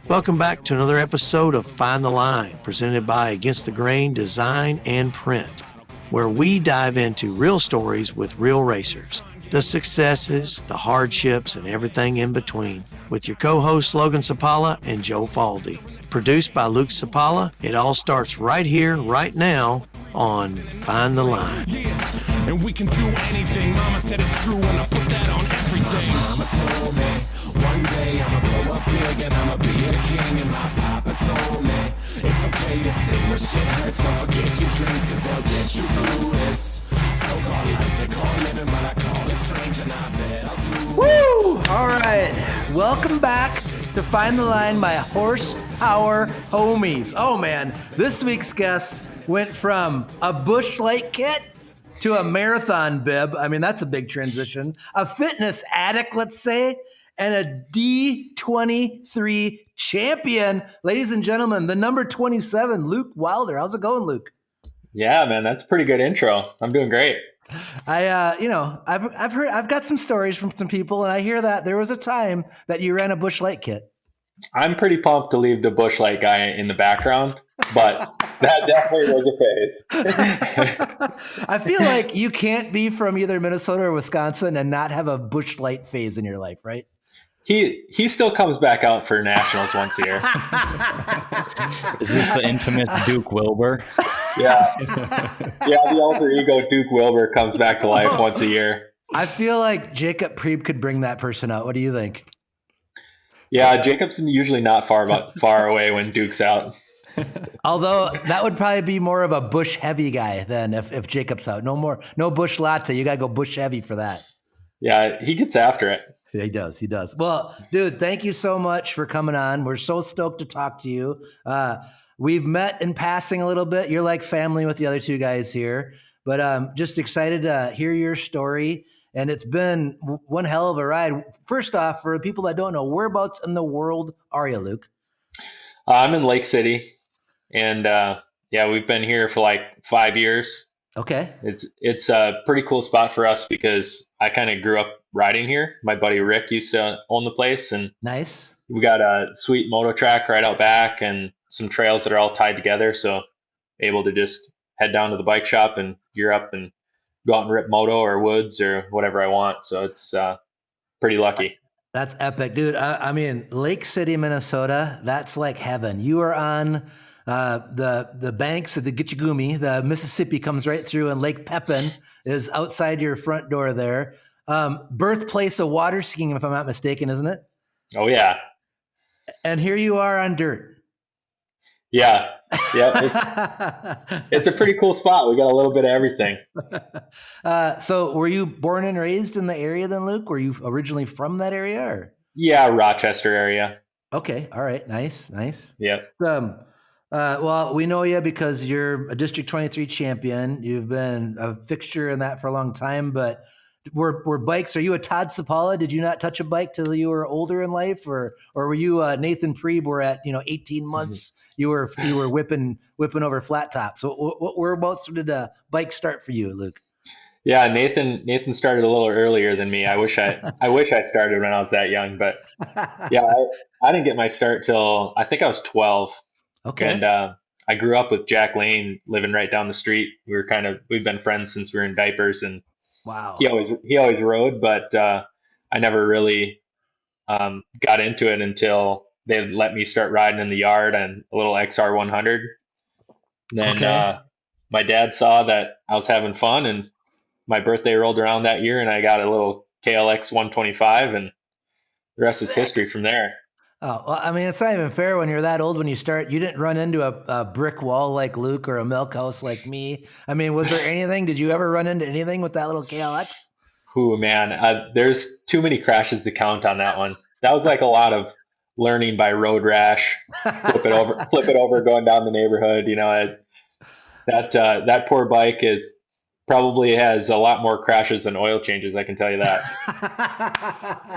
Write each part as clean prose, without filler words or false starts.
Welcome back to another episode of Find the Line, presented by Against the Grain Design and Print, where we dive into real stories with real racers, the successes, the hardships, and everything in between, with your co-hosts Logan Cipala and Joe Falde. Produced by Luke Cipala, it all starts right here, right now, on Find the Line. Yeah, and we can do anything. Mama said it's true, and I put that on everything. Mama told me one day I'ma blow up big and I'ma be a king. And my papa told me it's okay to sing when shit hurts. Don't forget your dreams, cause they'll get you through this so-called life they call living, but I call it strange, and I bet I'll do. Woo! All right, welcome back to Find the Line, my horsepower homies. Oh man, this week's guest went from a Busch Light kit to a marathon bib. I mean, that's a big transition. A fitness addict, let's say, and a D23 champion. Ladies and gentlemen, the number 27, Luke Wilder. How's it going, Luke? Yeah, man, that's a pretty good intro. I'm doing great. I've got some stories from some people, and I hear that there was a time that you ran a Busch Light kit. I'm pretty pumped to leave the Busch Light guy in the background, but that definitely was a phase. I feel like you can't be from either Minnesota or Wisconsin and not have a Busch Light phase in your life, right? He still comes back out for nationals once a year. Is this the infamous Duke Wilbur? Yeah, the alter ego Duke Wilbur comes back to life once a year. I feel like Jacob Preeb could bring that person out. What do you think? Yeah, Jacob's usually not far away when Duke's out. Although that would probably be more of a Busch heavy guy than if Jacob's out. No Busch latte. You got to go Busch heavy for that. Yeah, he gets after it. Yeah, he does. Well, dude, thank you so much for coming on. We're so stoked to talk to you. We've met in passing a little bit. You're like family with the other two guys here, but just excited to hear your story. And it's been one hell of a ride. First off, for people that don't know, whereabouts in the world are you, Luke? I'm in Lake City, and we've been here for like 5 years. Okay. It's a pretty cool spot for us because I kind of grew up riding here. My buddy Rick used to own the place, and nice. We got a sweet moto track right out back and some trails that are all tied together. So able to just head down to the bike shop and gear up and go out and rip moto or woods or whatever I want. So it's pretty lucky. That's epic, dude. I mean, Lake City, Minnesota, that's like heaven. You are on the banks of the Gitchagumi. The Mississippi comes right through, and Lake Pepin is outside your front door there. Birthplace of water skiing, if I'm not mistaken, isn't it? Oh, yeah. And here you are on dirt. Yeah. It's a pretty cool spot. We got a little bit of everything. So were you born and raised in the area then, Luke? Were you originally from that area? Or? Yeah, Rochester area. Okay. All right. Nice. Yep. Well, we know you because you're a District 23 champion. You've been a fixture in that for a long time, but were bikes, are you a Todd Cipala? Did you not touch a bike till you were older in life, or were you Nathan Preeb where at 18 months you were whipping over flat tops? So whereabouts did the bike start for you, Luke? Yeah, Nathan started a little earlier than me. I wish I started when I was that young, but yeah, I didn't get my start till I think I was 12. Okay. And I grew up with Jack Lane living right down the street. We've been friends since we were in diapers, and wow. He always rode, but I never really got into it until they let me start riding in the yard on a little XR 100. Then my dad saw that I was having fun, and my birthday rolled around that year, and I got a little KLX 125, and the rest is history from there. Oh, well, I mean, it's not even fair when you're that old when you start. You didn't run into a brick wall like Luke or a milk house like me. I mean, was there anything? Did you ever run into anything with that little KLX? Ooh, man, there's too many crashes to count on that one. That was like a lot of learning by road rash, flip it over, going down the neighborhood. That poor bike probably has a lot more crashes than oil changes, I can tell you that.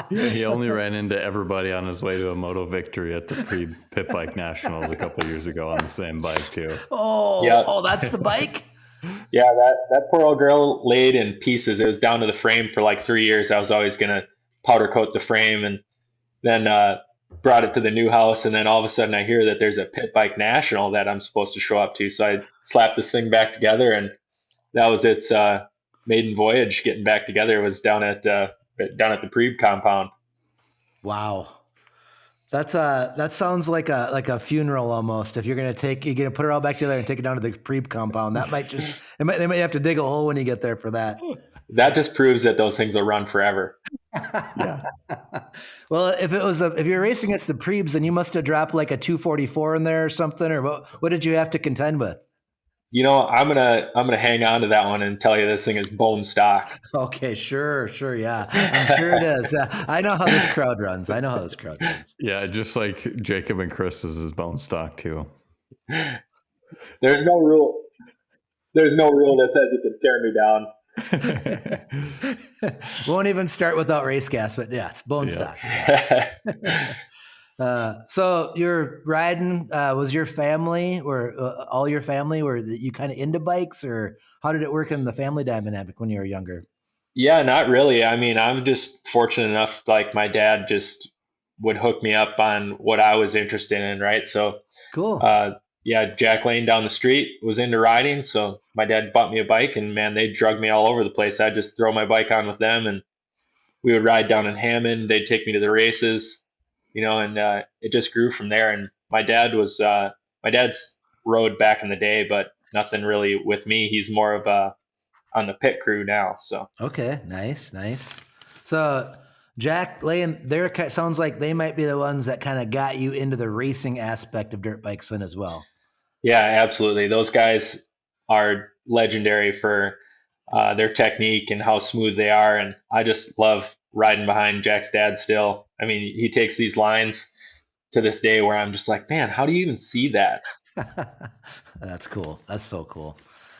Yeah, he only ran into everybody on his way to a moto victory at the pre-Pit Bike Nationals a couple of years ago on the same bike too. Oh, that's the bike? Yeah, that poor old girl laid in pieces. It was down to the frame for like 3 years. I was always going to powder coat the frame. And then brought it to the new house, and then all of a sudden I hear that there's a pit bike national that I'm supposed to show up to. So I slapped this thing back together, and that was its maiden voyage. Getting back together was down at the Prebe compound. Wow. That sounds like a funeral almost. If you're gonna put it all back together and take it down to the Prebe compound, that might they might have to dig a hole when you get there for that. That just proves that those things will run forever. Yeah. Well, if you're racing against the Prebes, then you must have dropped like a 244 in there or something, or what did you have to contend with? I'm gonna hang on to that one and tell you this thing is bone stock. Okay, sure, yeah, I'm sure it is. I know how this crowd runs. Yeah, just like Jacob and Chris's is bone stock too. There's no rule that says it can tear me down. Won't even start without race gas, but yeah, it's bone stock. So you're riding, was your family or all your family, were you kind of into bikes, or how did it work in the family dynamic when you were younger? Yeah, not really. I mean, I'm just fortunate enough, like my dad just would hook me up on what I was interested in, right? So Cool. yeah, Jack Lane down the street was into riding, so my dad bought me a bike, and man, they drug me all over the place. I'd just throw my bike on with them, and we would ride down in Hammond. They'd take me to the races, and it just grew from there. And my dad's rode back in the day, but nothing really with me. He's more of on the pit crew now. So okay, nice. So Jack Lane, sounds like they might be the ones that kind of got you into the racing aspect of dirt bikes then as well. Yeah, absolutely. Those guys are legendary for their technique and how smooth they are. And I just love riding behind Jack's dad still. I mean, he takes these lines to this day where I'm just like, man, how do you even see that? That's cool. That's so cool.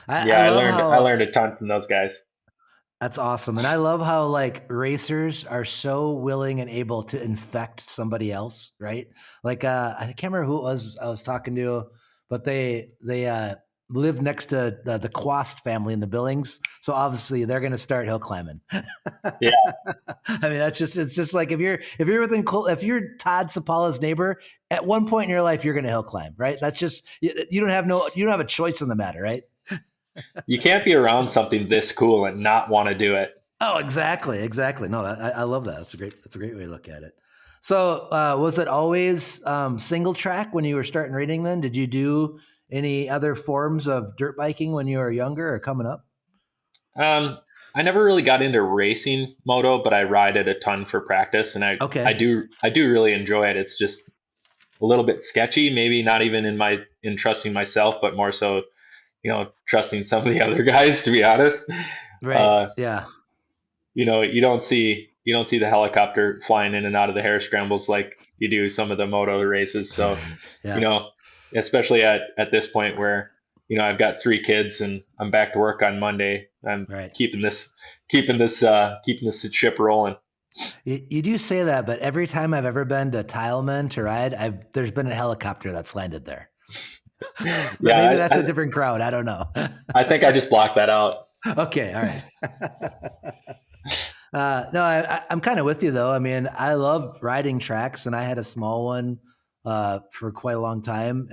I learned a ton from those guys. That's awesome. And I love how like racers are so willing and able to infect somebody else, right? Like I can't remember who it was I was talking to, but they live next to the Quast family in the Billings. So obviously they're going to start hill climbing. Yeah. I mean, it's just like if you're Todd Cipala's neighbor, at one point in your life, you're going to hill climb, right? That's just, you don't have a choice in the matter, right? You can't be around something this cool and not want to do it. Oh, exactly. No, I love that. That's a great way to look at it. So was it always single track when you were starting riding then? Did you do any other forms of dirt biking when you were younger or coming up? I never really got into racing moto, but I ride it a ton for practice, and I do really enjoy it. It's just a little bit sketchy, maybe not even in trusting myself, but more so, trusting some of the other guys, to be honest. Right. Yeah. You don't see the helicopter flying in and out of the Harescrambles like you do some of the moto races. So, yeah. Especially at this point where, I've got 3 kids and I'm back to work on Monday. I'm keeping this ship rolling. You do say that, but every time I've ever been to Tileman to ride, there's been a helicopter that's landed there. Yeah, maybe that's a different crowd. I don't know. I think I just blocked that out. Okay. All right. No, I'm kind of with you though. I mean, I love riding tracks, and I had a small one for quite a long time,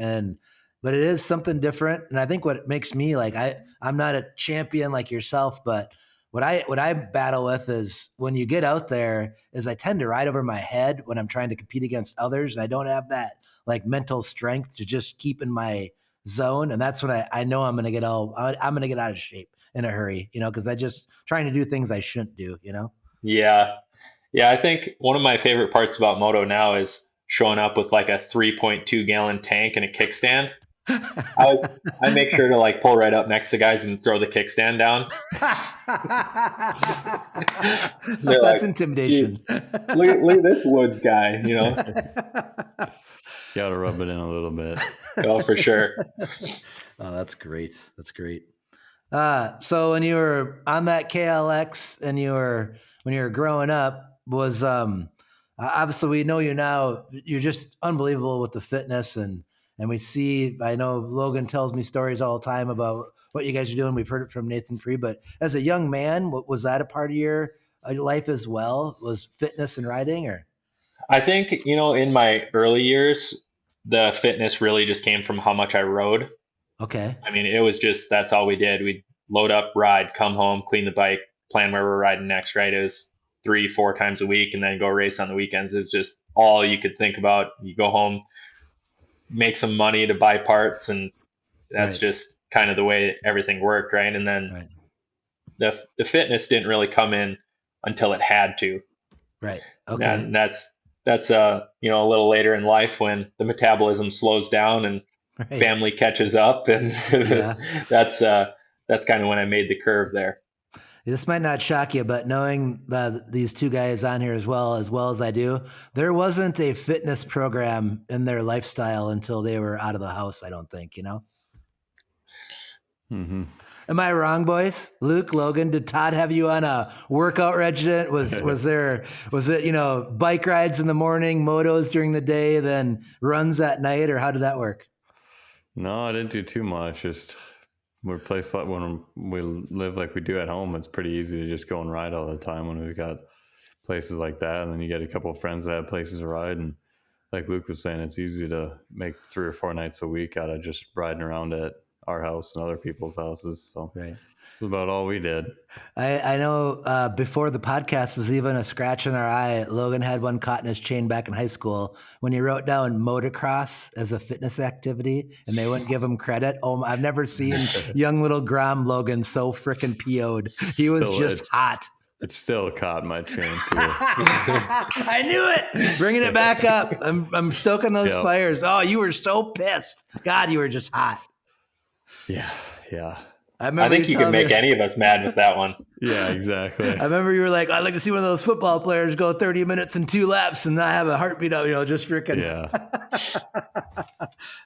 but it is something different. And I think what makes me like, I'm not a champion like yourself, but what I battle with is when you get out there is I tend to ride over my head when I'm trying to compete against others. And I don't have that like mental strength to just keep in my zone. And that's when I know I'm going to get out of shape in a hurry, cause I just trying to do things I shouldn't do, Yeah. Yeah. I think one of my favorite parts about moto now is showing up with like a 3.2 gallon tank and a kickstand. I make sure to like pull right up next to guys and throw the kickstand down. That's like, intimidation. Look at this woods guy, Got to rub it in a little bit. Oh, for sure. Oh, that's great. So when you were on that KLX and when you were growing up, was obviously we know you now. You're just unbelievable with the fitness, and we see. I know Logan tells me stories all the time about what you guys are doing. We've heard it from Nathan Free, but as a young man, was that a part of your life as well? Was fitness and riding, or? I think, in my early years, the fitness really just came from how much I rode. Okay. I mean, it was just, that's all we did. We'd load up, ride, come home, clean the bike, plan where we're riding next, right? It was 3, 4 times a week and then go race on the weekends. It's just all you could think about. You go home, make some money to buy parts, and that's Right. just kind of the way everything worked, right? And then Right. the fitness didn't really come in until it had to. Right. Okay. And that's a little later in life when the metabolism slows down and Right. family catches up, and Yeah. that's kind of when I made the curve there. This might not shock you, but knowing these two guys on here as well as I do, there wasn't a fitness program in their lifestyle until they were out of the house, I don't think, Mm-hmm. Am I wrong, boys? Luke, Logan, did Todd have you on a workout regimen? Was it, bike rides in the morning, motos during the day, then runs at night, or how did that work? No, I didn't do too much. Just when we live like we do at home, it's pretty easy to just go and ride all the time when we've got places like that. And then you get a couple of friends that have places to ride. And like Luke was saying, it's easy to make 3 or 4 nights a week out of just riding around at our house and other people's houses. So Right. that's about all we did. I know before the podcast was even a scratch in our eye, Logan had one caught in his chain back in high school when he wrote down motocross as a fitness activity, and they wouldn't give him credit. Oh, I've never seen young little Grom Logan so freaking PO'd. He was just hot. It's still caught in my chain too. I knew it. Bringing it back up. I'm stoking those fires. Oh, you were so pissed. God, you were just hot. Yeah. I think you could make any of us mad with that one. Yeah, exactly. I remember you were like, I'd like to see one of those football players go 30 minutes and 2 laps and not have a heartbeat of, just freaking. Yeah.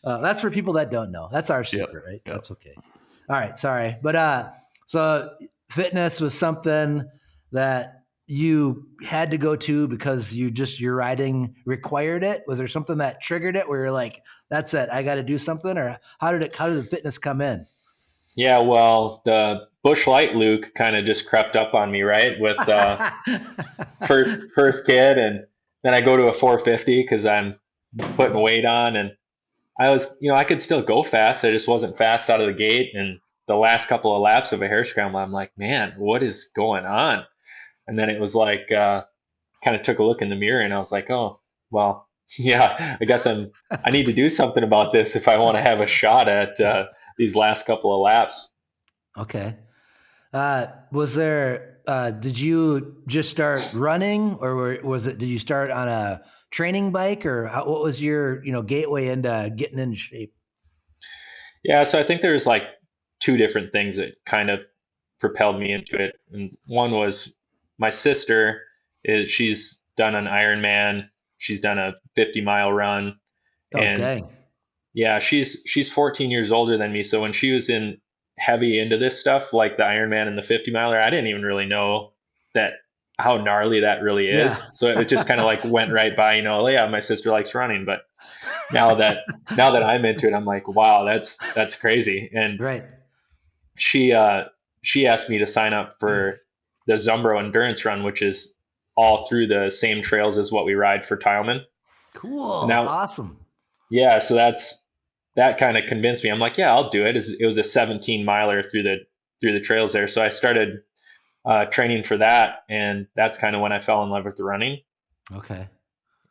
That's for people that don't know. That's our secret, right? Yep. That's okay. All right. Sorry. But so fitness was something that you had to go to because your riding required it. Was there something that triggered it where you're like, that's it, I got to do something? Or how did the fitness come in? Yeah, well, the Busch Light Luke kind of just crept up on me, right? With first kid, and then I go to a 450 because I'm putting weight on, and I was, I could still go fast. I just wasn't fast out of the gate. And the last couple of laps of a Harescramble, I'm like, man, what is going on? And then it was like, kind of took a look in the mirror, and I was like, oh, well, yeah, I guess I need to do something about this if I want to have a shot at these last couple of laps. Okay. Did you just start running, or did you start on a training bike, or what was your, gateway into getting into shape? Yeah. So I think there's like 2 different things that kind of propelled me into it. And one was my sister she's done an Ironman. She's done a 50-mile run. Oh, and dang. Yeah, she's 14 years older than me. So when she was heavy into this stuff, like the Ironman and the 50-miler, I didn't even really know how gnarly that really is. Yeah. So it just kind of like went right by, yeah, my sister likes running. But now that I'm into it, I'm like, wow, that's crazy. And right. She asked me to sign up for the Zumbro endurance run, which is all through the same trails as what we ride for Tileman. Cool. Now, awesome. Yeah. So that kind of convinced me. I'm like, yeah, I'll do it. It was a 17-miler through the trails there. So I started training for that, and that's kind of when I fell in love with the running. Okay.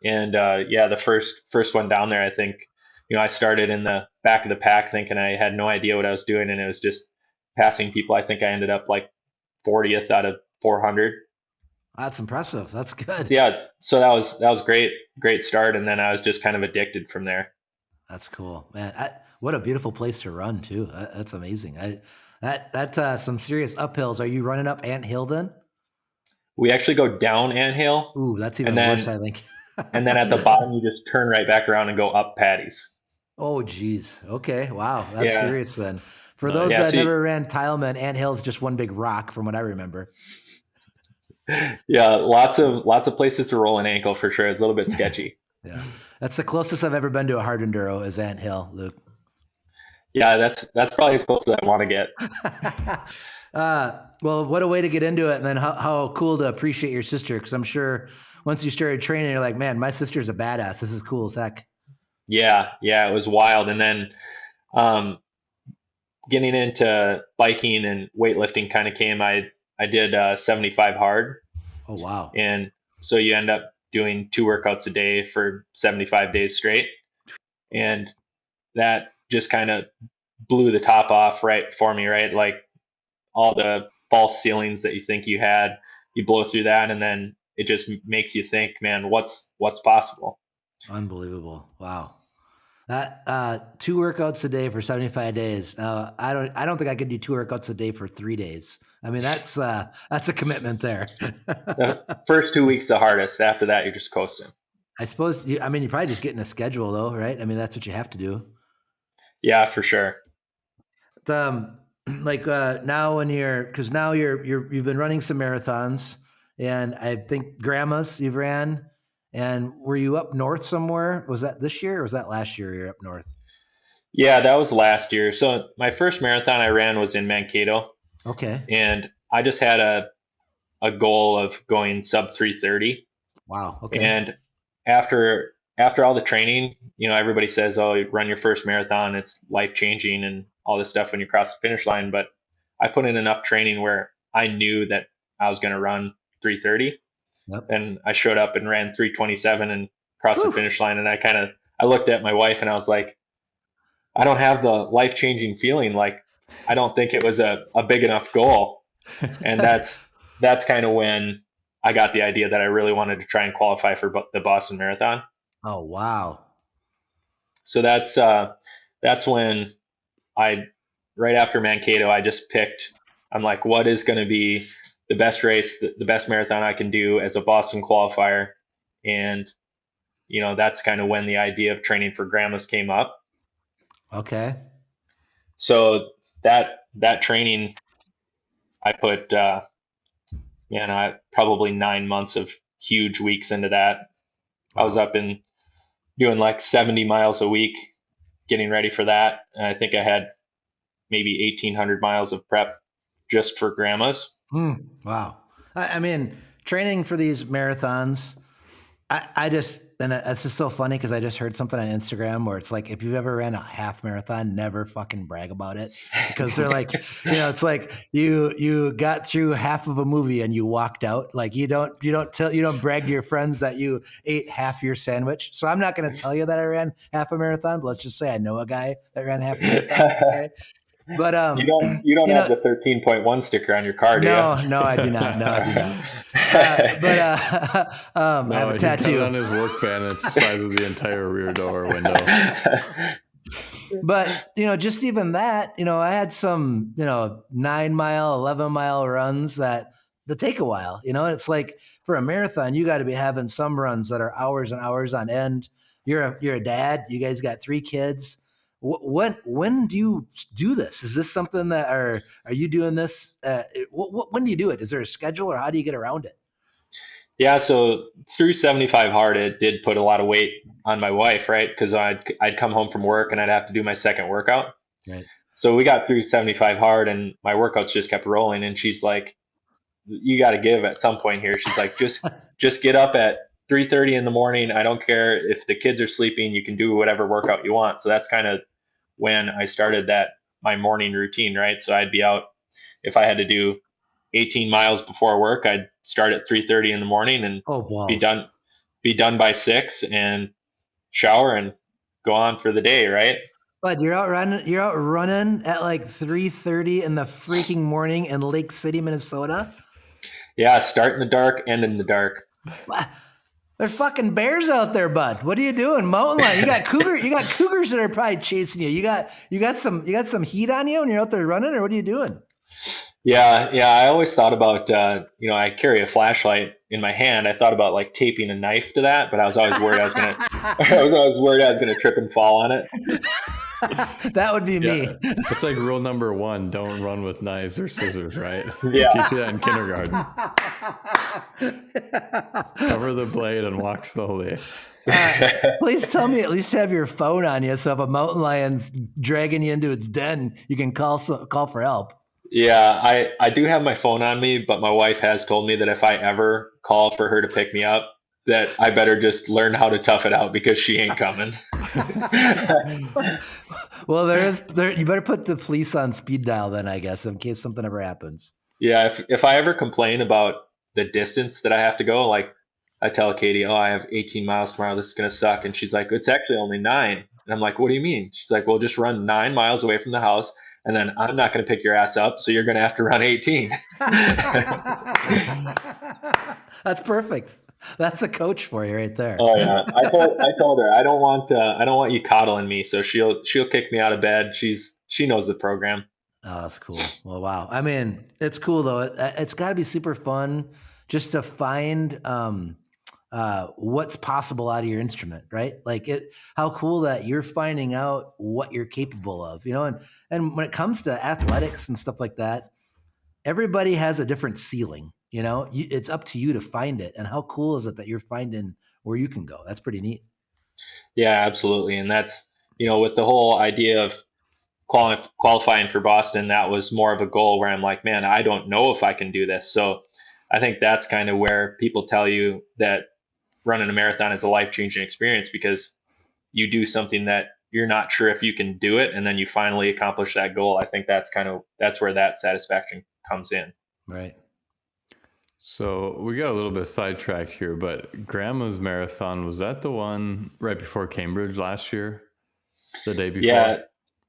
And the first one down there, I think, I started in the back of the pack thinking I had no idea what I was doing, and it was just passing people. I think I ended up like 40th out of 400. That's impressive. That's good. Yeah. So that was great start. And then I was just kind of addicted from there. That's cool, man. What a beautiful place to run too. That's amazing. That's some serious uphills. Are you running up Ant Hill then? We actually go down Ant Hill. Ooh, that's even worse, I think. And then at the bottom, you just turn right back around and go up Patties. Oh, geez. Okay. Wow. That's serious then. For those that never ran Tileman, Ant Hill's just one big rock from what I remember. Yeah. Lots of places to roll an ankle for sure. It's a little bit sketchy. Yeah. That's the closest I've ever been to a hard enduro is Ant Hill, Luke. Yeah. That's probably as close as I want to get. Well, what a way to get into it. And then how cool to appreciate your sister. Cause I'm sure once you started training, you're like, man, my sister's a badass. This is cool as heck. Yeah, it was wild. And then getting into biking and weightlifting kind of came. I did 75 hard. Oh, wow. And so you end up doing 2 workouts a day for 75 days straight. And that just kind of blew the top off for me, right? Like all the false ceilings that you think you had, you blow through that, and then it just makes you think, man, what's possible? Unbelievable. Wow. That 2 workouts a day for 75 days. I don't think I could do 2 workouts a day for 3 days. I mean, that's a commitment there. The first 2 weeks the hardest. After that, you're just coasting. I suppose. You probably just get in a schedule though, right? I mean, that's what you have to do. Yeah, for sure. Now when you've been running some marathons, and I think grandma's you've ran. And were you up north somewhere? Was that this year or was that last year you're up north? Yeah, that was last year. So my first marathon I ran was in Mankato. Okay. And I just had a goal of going sub 3:30. Wow. Okay. And after all the training, everybody says, oh, you run your first marathon, it's life-changing and all this stuff when you cross the finish line. But I put in enough training where I knew that I was going to run 3:30. Yep. And I showed up and ran 3:27 and crossed the finish line. And I looked at my wife and I was like, I don't have the life-changing feeling. Like, I don't think it was a big enough goal. And that's kind of when I got the idea that I really wanted to try and qualify for the Boston Marathon. Oh, wow. So that's when right after Mankato, I just picked, I'm like, what is going to be the best race, the best marathon I can do as a Boston qualifier. And, that's kind of when the idea of training for grandmas came up. Okay. So that training, I put, probably 9 months of huge weeks into that. I was up in doing like 70 miles a week, getting ready for that. And I think I had maybe 1,800 miles of prep just for grandmas. Wow. I mean, training for these marathons, it's just so funny because I just heard something on Instagram where it's like, if you've ever ran a half marathon, never fucking brag about it, because they're like, it's like you got through half of a movie and you walked out. Like you don't brag to your friends that you ate half your sandwich. So I'm not going to tell you that I ran half a marathon, but let's just say I know a guy that ran half a marathon. Okay. But you don't have the 13.1 sticker on your car, do you? No, I do not. I have a tattoo. He's got it on his work van. It's the size of the entire rear door window. But just even that, I had some 9-mile, 11-mile runs that take a while. And it's like for a marathon, you got to be having some runs that are hours and hours on end. You're a dad. You guys got 3 kids. When do you do this? Is this something that are you doing this? When do you do it? Is there a schedule or how do you get around it? Yeah. So through 75 hard, it did put a lot of weight on my wife, right? Because I'd come home from work and I'd have to do my second workout. Right. So we got through 75 hard and my workouts just kept rolling. And she's like, you got to give at some point here. She's like, just get up at 3:30 in the morning. I don't care if the kids are sleeping, you can do whatever workout you want. So that's kind of when I started my morning routine, right? So I'd be out, if I had to do 18 miles before work, I'd start at 3:30 in the morning and be done by 6 and shower and go on for the day, right? But you're out running at like 3:30 in the freaking morning in Lake City, Minnesota? Yeah, start in the dark, end in the dark. There's fucking bears out there, bud. What are you doing? Mountain lion. You got cougars that are probably chasing you. You got some heat on you when you're out there running, or what are you doing? Yeah. I always thought about I carry a flashlight in my hand. I thought about like taping a knife to that, but I was always worried I was gonna trip and fall on it. That would be me. It's like rule number 1: don't run with knives or scissors, right? Yeah. Teach you that in kindergarten. Cover the blade and walk slowly. Please tell me at least have your phone on you, so if a mountain lion's dragging you into its den, you can call for help. Yeah, I do have my phone on me, but my wife has told me that if I ever call for her to pick me up, that I better just learn how to tough it out because she ain't coming. Well, you better put the police on speed dial then, I guess, in case something ever happens. Yeah, if I ever complain about the distance that I have to go, like I tell Katie, oh, I have 18 miles tomorrow, this is going to suck. And she's like, it's actually only 9. And I'm like, what do you mean? She's like, well, just run 9 miles away from the house, and then I'm not going to pick your ass up, so you're going to have to run 18. That's perfect. That's a coach for you right there. Oh yeah, I told her I don't want you coddling me, so she'll kick me out of bed. She knows the program. Oh, that's cool. Well, wow. I mean, it's cool though. It's got to be super fun just to find what's possible out of your instrument, right? Like how cool that you're finding out what you're capable of, and when it comes to athletics and stuff like that, everybody has a different ceiling, it's up to you to find it. And how cool is it that you're finding where you can go? That's pretty neat. Yeah, absolutely. And that's, with the whole idea of qualifying for Boston, that was more of a goal where I'm like, man, I don't know if I can do this. So I think that's kind of where people tell you that running a marathon is a life-changing experience, because you do something that you're not sure if you can do it, and then you finally accomplish that goal. I think that's where that satisfaction comes in. Right. So we got a little bit sidetracked here, but Grandma's marathon, was that the one right before Cambridge last year? The day before?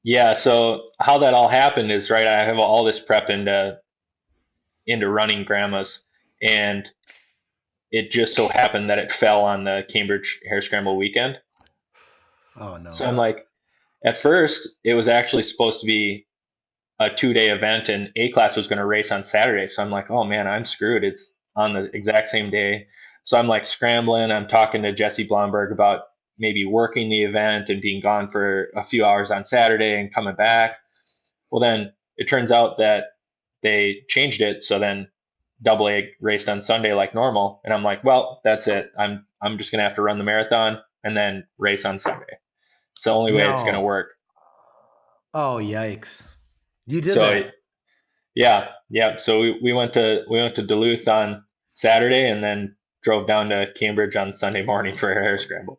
Yeah. So how that all happened is, right, I have all this prep into running Grandma's, and it just so happened that it fell on the Cambridge Harescramble weekend. Oh no. So I'm like, at first it was actually supposed to be a 2-day event, and A class was going to race on Saturday. So I'm like, oh man, I'm screwed. It's on the exact same day. So I'm like scrambling. I'm talking to Jesse Blomberg about maybe working the event and being gone for a few hours on Saturday and coming back. Well, then it turns out that they changed it. So then AA raced on Sunday like normal. And I'm like, well, that's it. I'm just going to have to run the marathon and then race on Sunday. It's the only way it's going to work. Oh, yikes. You did that. Yeah. So we went to Duluth on Saturday and then drove down to Cambridge on Sunday morning for a Harescramble.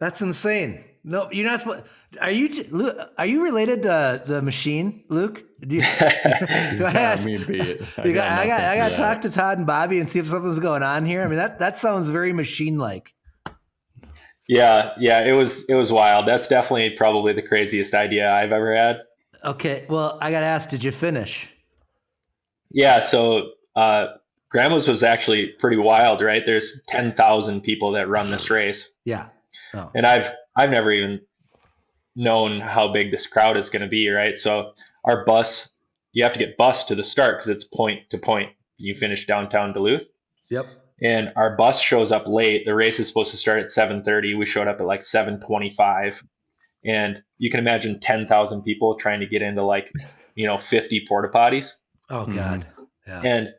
That's insane. No, you're not supposed. Are you related to the machine, Luke? I got to talk to Todd and Bobby and see if something's going on here. I mean, that sounds very machine-like. Yeah. It was wild. That's definitely probably the craziest idea I've ever had. Okay, well, I got to ask, did you finish? Yeah, so Grandma's was actually pretty wild, right? There's 10,000 people that run this race. Yeah. Oh. And I've never even known how big this crowd is going to be, right? So our bus, you have to get bused to the start because it's point to point. You finish downtown Duluth. Yep. And our bus shows up late. The race is supposed to start at 7:30. We showed up at like 7:25. And you can imagine 10,000 people trying to get into 50 porta potties. Oh God. Yeah. And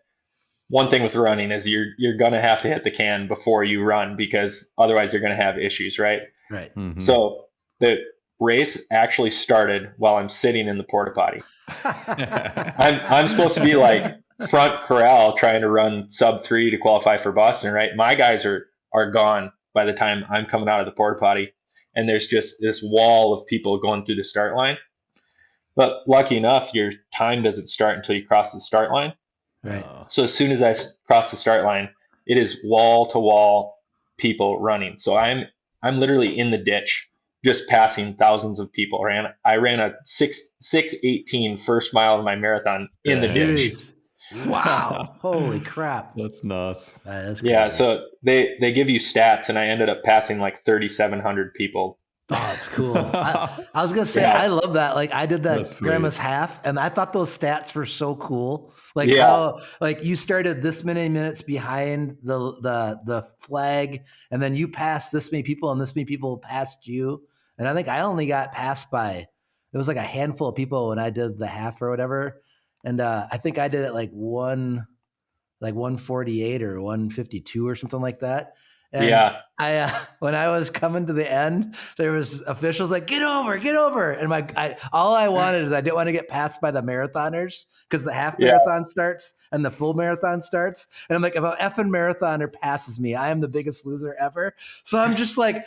one thing with running is you're going to have to hit the can before you run, because otherwise you're going to have issues, right? Right. Mm-hmm. So the race actually started while I'm sitting in the porta potty. I'm supposed to be like front corral trying to run sub 3 to qualify for Boston, right? My guys are gone by the time I'm coming out of the porta potty. And there's just this wall of people going through the start line. But lucky enough, your time doesn't start until you cross the start line. Right. So as soon as I cross the start line, it is wall to wall people running. So I'm literally in the ditch, just passing thousands of people. I ran a 6:18 first mile of my marathon in the ditch. Wow. Holy crap. That's nuts. That's crazy. Yeah. So they give you stats, and I ended up passing like 3,700 people. Oh, that's cool. I was going to say, I love that. Like I did that Grandma's half, and I thought those stats were so cool. Like how, like you started this many minutes behind the flag, and then you passed this many people and this many people passed you. And I think I only got passed by, it was like a handful of people when I did the half or whatever. And I think I did it like 148 or 152 or something like that. And Yeah. when I was coming to the end, there was officials like, get over. And all I wanted is I didn't want to get passed by the marathoners because the half marathon starts and the full marathon starts. And I'm like, if an effing marathoner passes me, I am the biggest loser ever. So I'm just like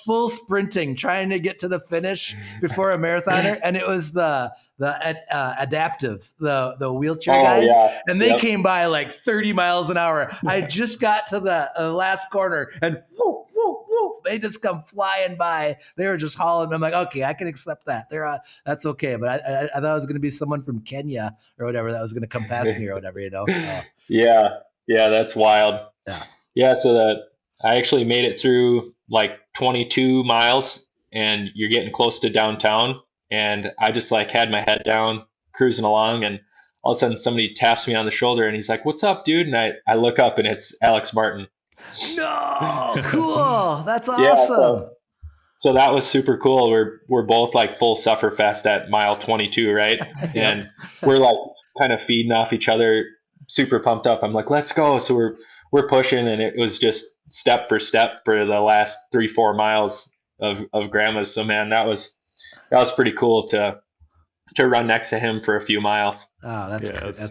full sprinting, trying to get to the finish before a marathoner. And it was the adaptive, the wheelchair guys. Yeah. And they came by like 30 miles an hour. I just got to the last corner and woof, woof, woof. They just come flying by. They were just hauling. I'm like, okay, I can accept that. That's okay. But I thought it was going to be someone from Kenya or whatever that was going to come past me or whatever, you know? Yeah. That's wild. Yeah. Yeah. So I actually made it through like 22 miles and you're getting close to downtown. And I just like had my head down cruising along and all of a sudden somebody taps me on the shoulder and he's like, what's up, dude? And I look up and it's Alex Martin. No, cool. That's awesome. So that was super cool. We're both like full sufferfest at mile 22, right? And we're like kind of feeding off each other, super pumped up. I'm like, let's go. So we're pushing, and it was just step for step for the last 3-4 miles of grandma's. So man, that was pretty cool to run next to him for a few miles. Oh, that's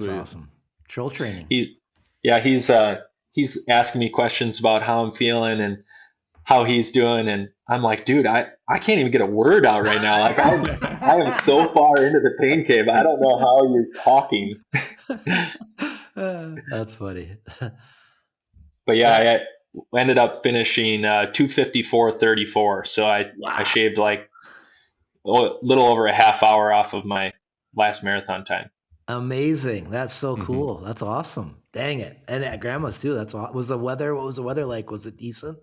awesome. Troll training. He's asking me questions about how I'm feeling and how he's doing. And I'm like, dude, I can't even get a word out right now. Like I am so far into the pain cave. I don't know how you're talking. That's funny. But yeah, I ended up finishing 2:54:34. So I shaved like a little over a half hour off of my last marathon time. Amazing. That's so cool. That's awesome. Dang it. And at grandma's too. What was the weather like? Was it decent?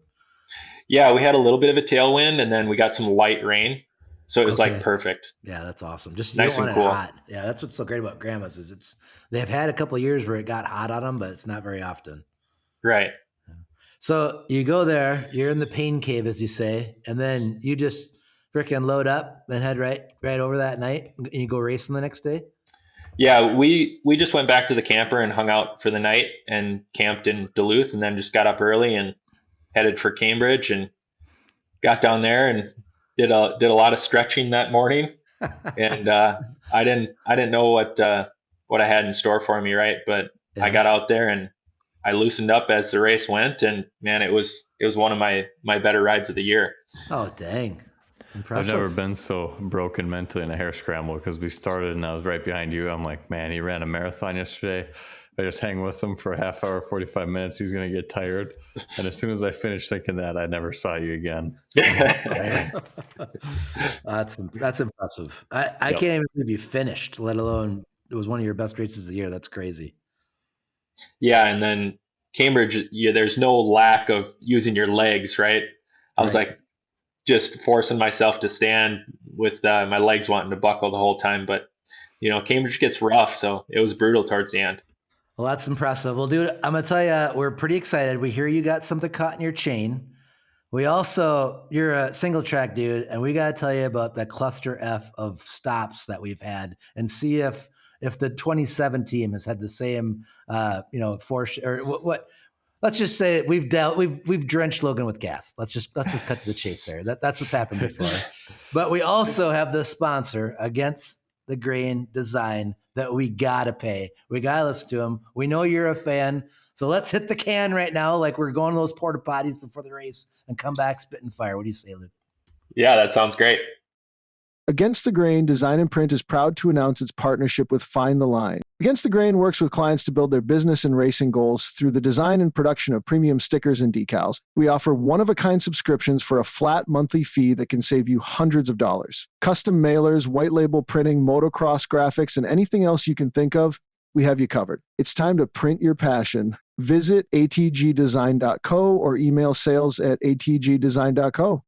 Yeah, we had a little bit of a tailwind and then we got some light rain. So it was like perfect. Yeah, that's awesome. Just nice and cool. Hot. Yeah, that's what's so great about grandma's is they've had a couple of years where it got hot on them, but it's not very often. Right. So you go there, you're in the pain cave, as you say, and then you just freaking load up and head right over that night and you go racing the next day? Yeah, we just went back to the camper and hung out for the night and camped in Duluth, and then just got up early and headed for Cambridge and got down there and did a lot of stretching that morning. And I didn't know what I had in store for me, right? But I got out there and I loosened up as the race went, and man, it was one of my better rides of the year. Oh, dang. Impressive. I've never been so broken mentally in a Harescramble because we started and I was right behind you. I'm like, man, he ran a marathon yesterday. I just hang with him for a half hour, 45 minutes. He's going to get tired. And as soon as I finished thinking that, I never saw you again. That's impressive. I can't even believe you finished, let alone it was one of your best races of the year. That's crazy. Yeah. And then Cambridge, there's no lack of using your legs, right? I was like, just forcing myself to stand with my legs wanting to buckle the whole time. But, Cambridge gets rough, so it was brutal towards the end. Well, that's impressive. Well, dude, I'm going to tell you, we're pretty excited. We hear you got something caught in your chain. You're a single track dude, and we got to tell you about the cluster F of stops that we've had and see if the 27 team has had the same, force or what. Let's just say we've drenched Logan with gas. Let's just cut to the chase there. That's what's happened before. But we also have the sponsor Against the Grain Design that we gotta pay. We gotta listen to them. We know you're a fan, so let's hit the can right now, like we're going to those porta potties before the race, and come back spitting fire. What do you say, Luke? Yeah, that sounds great. Against the Grain Design and Print is proud to announce its partnership with Find the Line. Against the Grain works with clients to build their business and racing goals through the design and production of premium stickers and decals. We offer one-of-a-kind subscriptions for a flat monthly fee that can save you hundreds of dollars. Custom mailers, white label printing, motocross graphics, and anything else you can think of, we have you covered. It's time to print your passion. Visit atgdesign.co or email sales@atgdesign.co.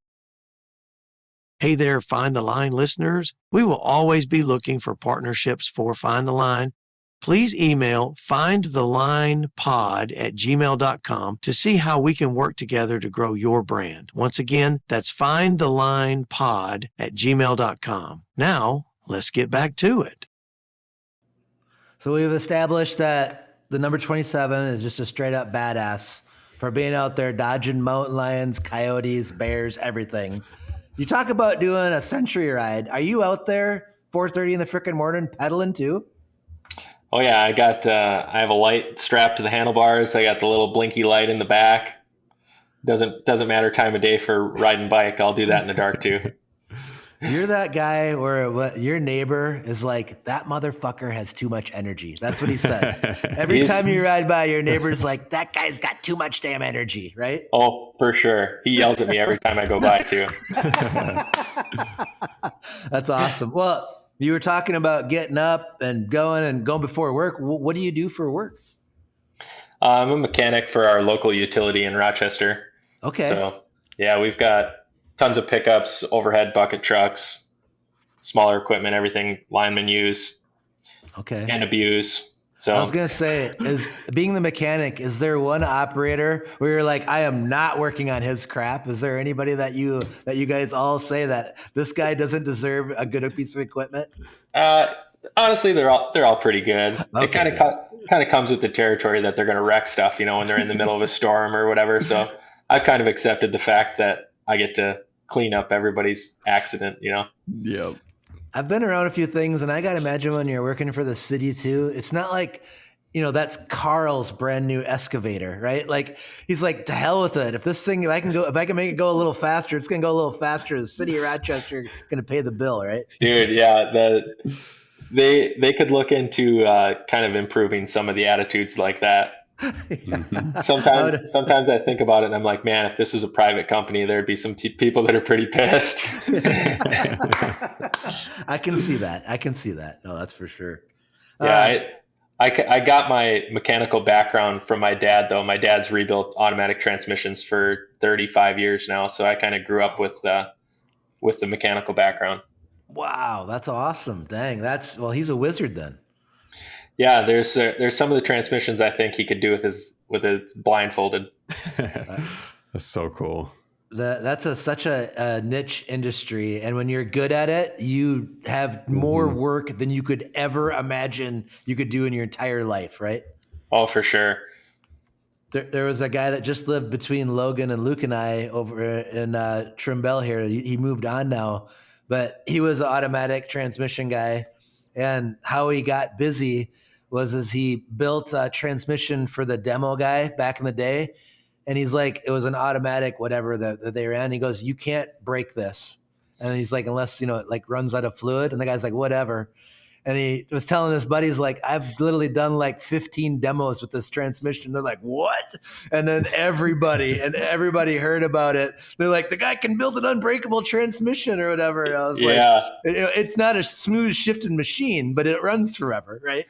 Hey there, Find the Line listeners. We will always be looking for partnerships for Find the Line. Please email findthelinepod@gmail.com to see how we can work together to grow your brand. Once again, that's findthelinepod@gmail.com. Now, let's get back to it. So we've established that the number 27 is just a straight up badass. for being out there dodging mountain lions, coyotes, bears, everything. You talk about doing a century ride. Are you out there 4:30 in the frickin' morning pedaling too? Oh yeah, I have a light strapped to the handlebars. I got the little blinky light in the back. Doesn't matter time of day for riding bike. I'll do that in the dark too. You're that guy where your neighbor is like, that motherfucker has too much energy. That's what he says. Every time you ride by, your neighbor's like, that guy's got too much damn energy, right? Oh, for sure. He yells at me every time I go by too. That's awesome. Well, you were talking about getting up and going before work. What do you do for work? I'm a mechanic for our local utility in Rochester. Okay. So yeah, we've got tons of pickups, overhead bucket trucks, smaller equipment, everything linemen use and abuse. So I was going to say, is being the mechanic, is there one operator where you're like, I am not working on his crap? Is there anybody that you guys all say that this guy doesn't deserve a good piece of equipment? Honestly, they're all pretty good. Okay, it kind of comes with the territory that they're going to wreck stuff, when they're in the middle of a storm or whatever. So I've kind of accepted the fact that I get to clean up everybody's accident, Yep. I've been around a few things, and I got to imagine when you're working for the city too, it's not like, that's Carl's brand new excavator, right? Like he's like, to hell with it. If I can make it go a little faster, it's going to go a little faster. The city of Rochester going to pay the bill, right? Dude, yeah. They could look into kind of improving some of the attitudes like that. Mm-hmm. Sometimes I think about it and I'm like, man, if this was a private company, there'd be some people that are pretty pissed. I can see that. No, that's for sure. Yeah. I got my mechanical background from my dad, though. My dad's rebuilt automatic transmissions for 35 years now. So I kind of grew up with the mechanical background. Wow. That's awesome. Dang. He's a wizard then. Yeah, there's some of the transmissions I think he could do with it blindfolded. That's so cool. That's such a niche industry, and when you're good at it, you have more work than you could ever imagine you could do in your entire life, right? Oh, for sure. There was a guy that just lived between Logan and Luke and I over in Trimble here. He moved on now, but he was an automatic transmission guy, and how he got busy was he built a transmission for the demo guy back in the day. And he's like, it was an automatic, whatever that they ran. He goes, you can't break this. And he's like, unless, it like runs out of fluid. And the guy's like, whatever. And he was telling his buddies, like, I've literally done like 15 demos with this transmission. They're like, what? And then everybody heard about it. They're like, the guy can build an unbreakable transmission or whatever. And I was like, it's not a smooth shifting machine, but it runs forever, right?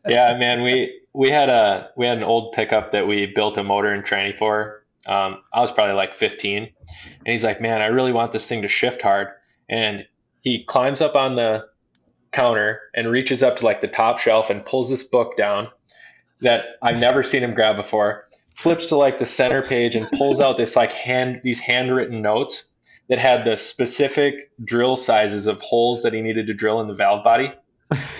Yeah, man. We had an old pickup that we built a motor and tranny for. I was probably like 15, and he's like, man, I really want this thing to shift hard. And he climbs up on the counter and reaches up to like the top shelf and pulls this book down that I've never seen him grab before, flips to like the center page and pulls out this like these handwritten notes that had the specific drill sizes of holes that he needed to drill in the valve body.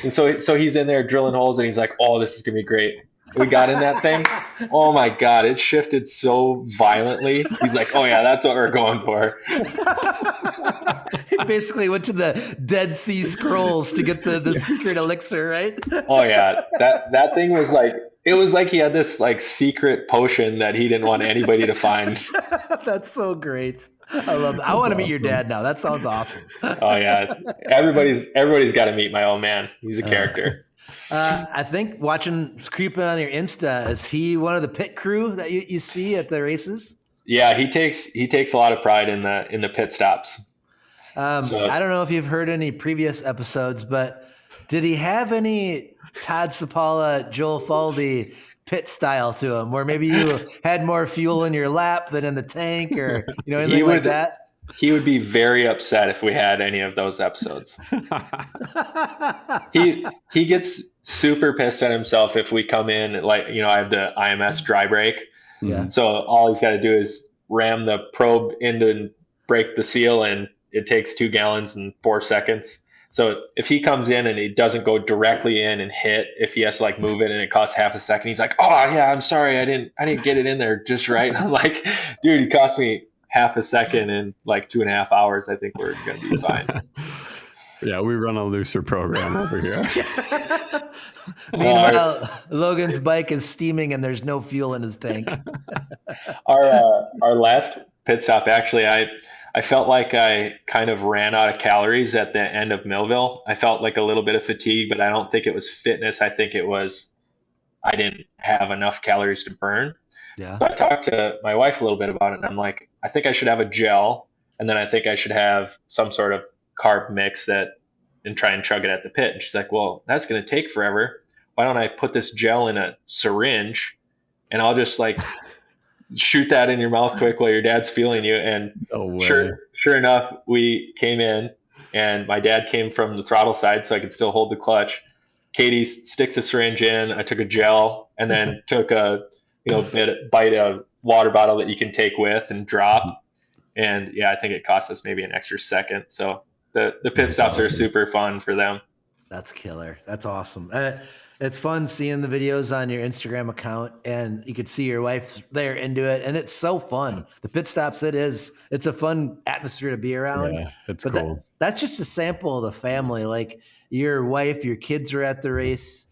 And so he's in there drilling holes and he's like, oh, this is gonna be great. We got in that thing. Oh my God, it shifted so violently. He's like, oh yeah, that's what we're going for. He basically went to the Dead Sea Scrolls to get the secret elixir, right? Oh yeah, that thing was like, it was like he had this like secret potion that he didn't want anybody to find. That's so great. I love that. I want to meet your dad now. That sounds awesome. Oh yeah, everybody's got to meet my old man. He's a character. I think creeping on your Insta, is he one of the pit crew that you see at the races? Yeah, he takes a lot of pride in the pit stops. I don't know if you've heard any previous episodes, but did he have any Todd Cipala, Joel Falde pit style to him, where maybe you had more fuel in your lap than in the tank, or anything like that? He would be very upset if we had any of those episodes. He gets super pissed at himself if we come in like, I have the IMS dry brake. Yeah. So all he's got to do is ram the probe into and break the seal, and it takes 2 gallons in 4 seconds. So if he comes in and he doesn't go directly in and hit, if he has to like move it and it costs half a second, he's like, "Oh yeah, I'm sorry, I didn't get it in there just right." I'm like, "Dude, it cost me half a second in like 2.5 hours. I think we're gonna be fine." Yeah, we run a looser program over here. Meanwhile, Logan's bike is steaming and there's no fuel in his tank. Our last pit stop, actually, I felt like I kind of ran out of calories at the end of Millville. I felt like a little bit of fatigue, but I don't think it was fitness. I think it was I didn't have enough calories to burn. Yeah. So I talked to my wife a little bit about it, and I'm like, I think I should have a gel, and then I think I should have some sort of carb mix and try and chug it at the pit. And she's like, well, that's going to take forever. Why don't I put this gel in a syringe and I'll just like shoot that in your mouth quick while your dad's feeling you. And sure enough, we came in and my dad came from the throttle side so I could still hold the clutch. Katie sticks a syringe in. I took a gel and then took a bite of water bottle that you can take with and drop. And yeah, I think it cost us maybe an extra second. So the pit stops are super fun for them. That's killer. That's awesome. It's fun seeing the videos on your Instagram account, and you could see your wife's there into it, and it's so fun. The pit stops, it's a fun atmosphere to be around. Yeah, it's cool. That's just a sample of the family. Like your wife, your kids are at the race.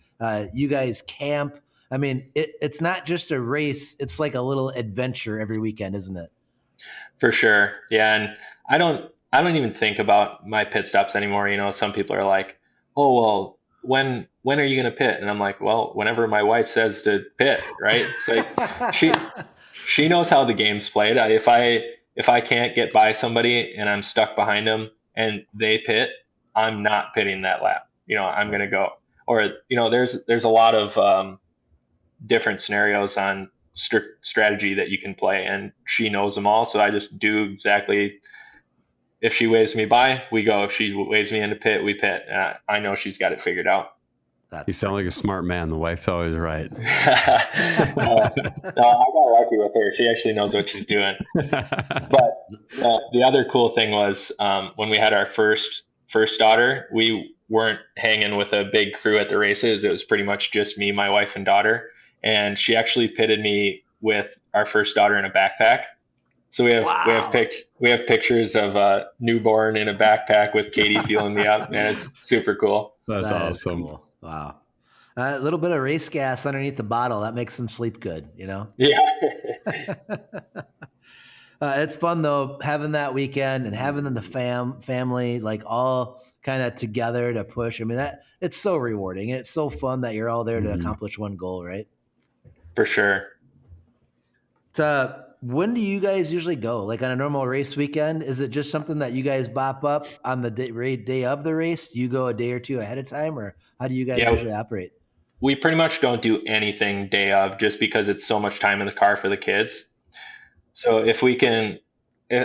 You guys camp. I mean, it's not just a race. It's like a little adventure every weekend, isn't it? For sure. Yeah. And I don't even think about my pit stops anymore. Some people are like, oh, well, when are you going to pit? And I'm like, well, whenever my wife says to pit, right? It's like she knows how the game's played. If I can't get by somebody and I'm stuck behind them and they pit, I'm not pitting that lap. I'm going to go. Or, there's a lot of different scenarios on strategy that you can play, and she knows them all. So I just do exactly. If she waves me by, we go. If she waves me into pit, we pit. And I know she's got it figured out. You sound like a smart man. The wife's always right. No, I got lucky with her. She actually knows what she's doing. But the other cool thing was when we had our first daughter, we weren't hanging with a big crew at the races. It was pretty much just me, my wife, and daughter. And she actually pitted me with our first daughter in a backpack. So we have pictures of a newborn in a backpack with Katie fueling me up, and it's super cool. That's awesome. Cool. Wow. A little bit of race gas underneath the bottle. That makes them sleep good, Yeah. It's fun though, having that weekend and having the family, like all kind of together to push. I mean, it's so rewarding and it's so fun that you're all there to accomplish one goal, right? For sure. So when do you guys usually go? Like on a normal race weekend, is it just something that you guys bop up on the day of the race? Do you go a day or two ahead of time, or how do you guys usually operate? We pretty much don't do anything day of, just because it's so much time in the car for the kids. So if we can,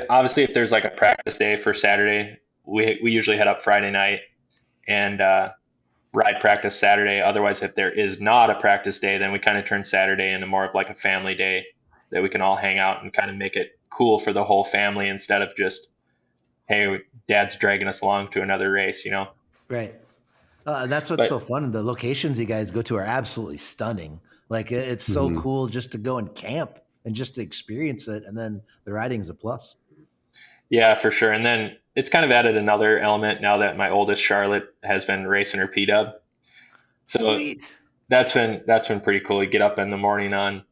obviously if there's like a practice day for Saturday, we usually head up Friday night and ride practice Saturday. Otherwise, if there is not a practice day, then we kind of turn Saturday into more of like a family day that we can all hang out and kind of make it cool for the whole family instead of just, hey, dad's dragging us along to another race, Right. That's what's so fun. The locations you guys go to are absolutely stunning. Like it's so cool just to go and camp and just to experience it. And then the riding's a plus. Yeah, for sure. And then it's kind of added another element now that my oldest Charlotte has been racing her P-Dub. So sweet. That's been pretty cool. You get up in the morning on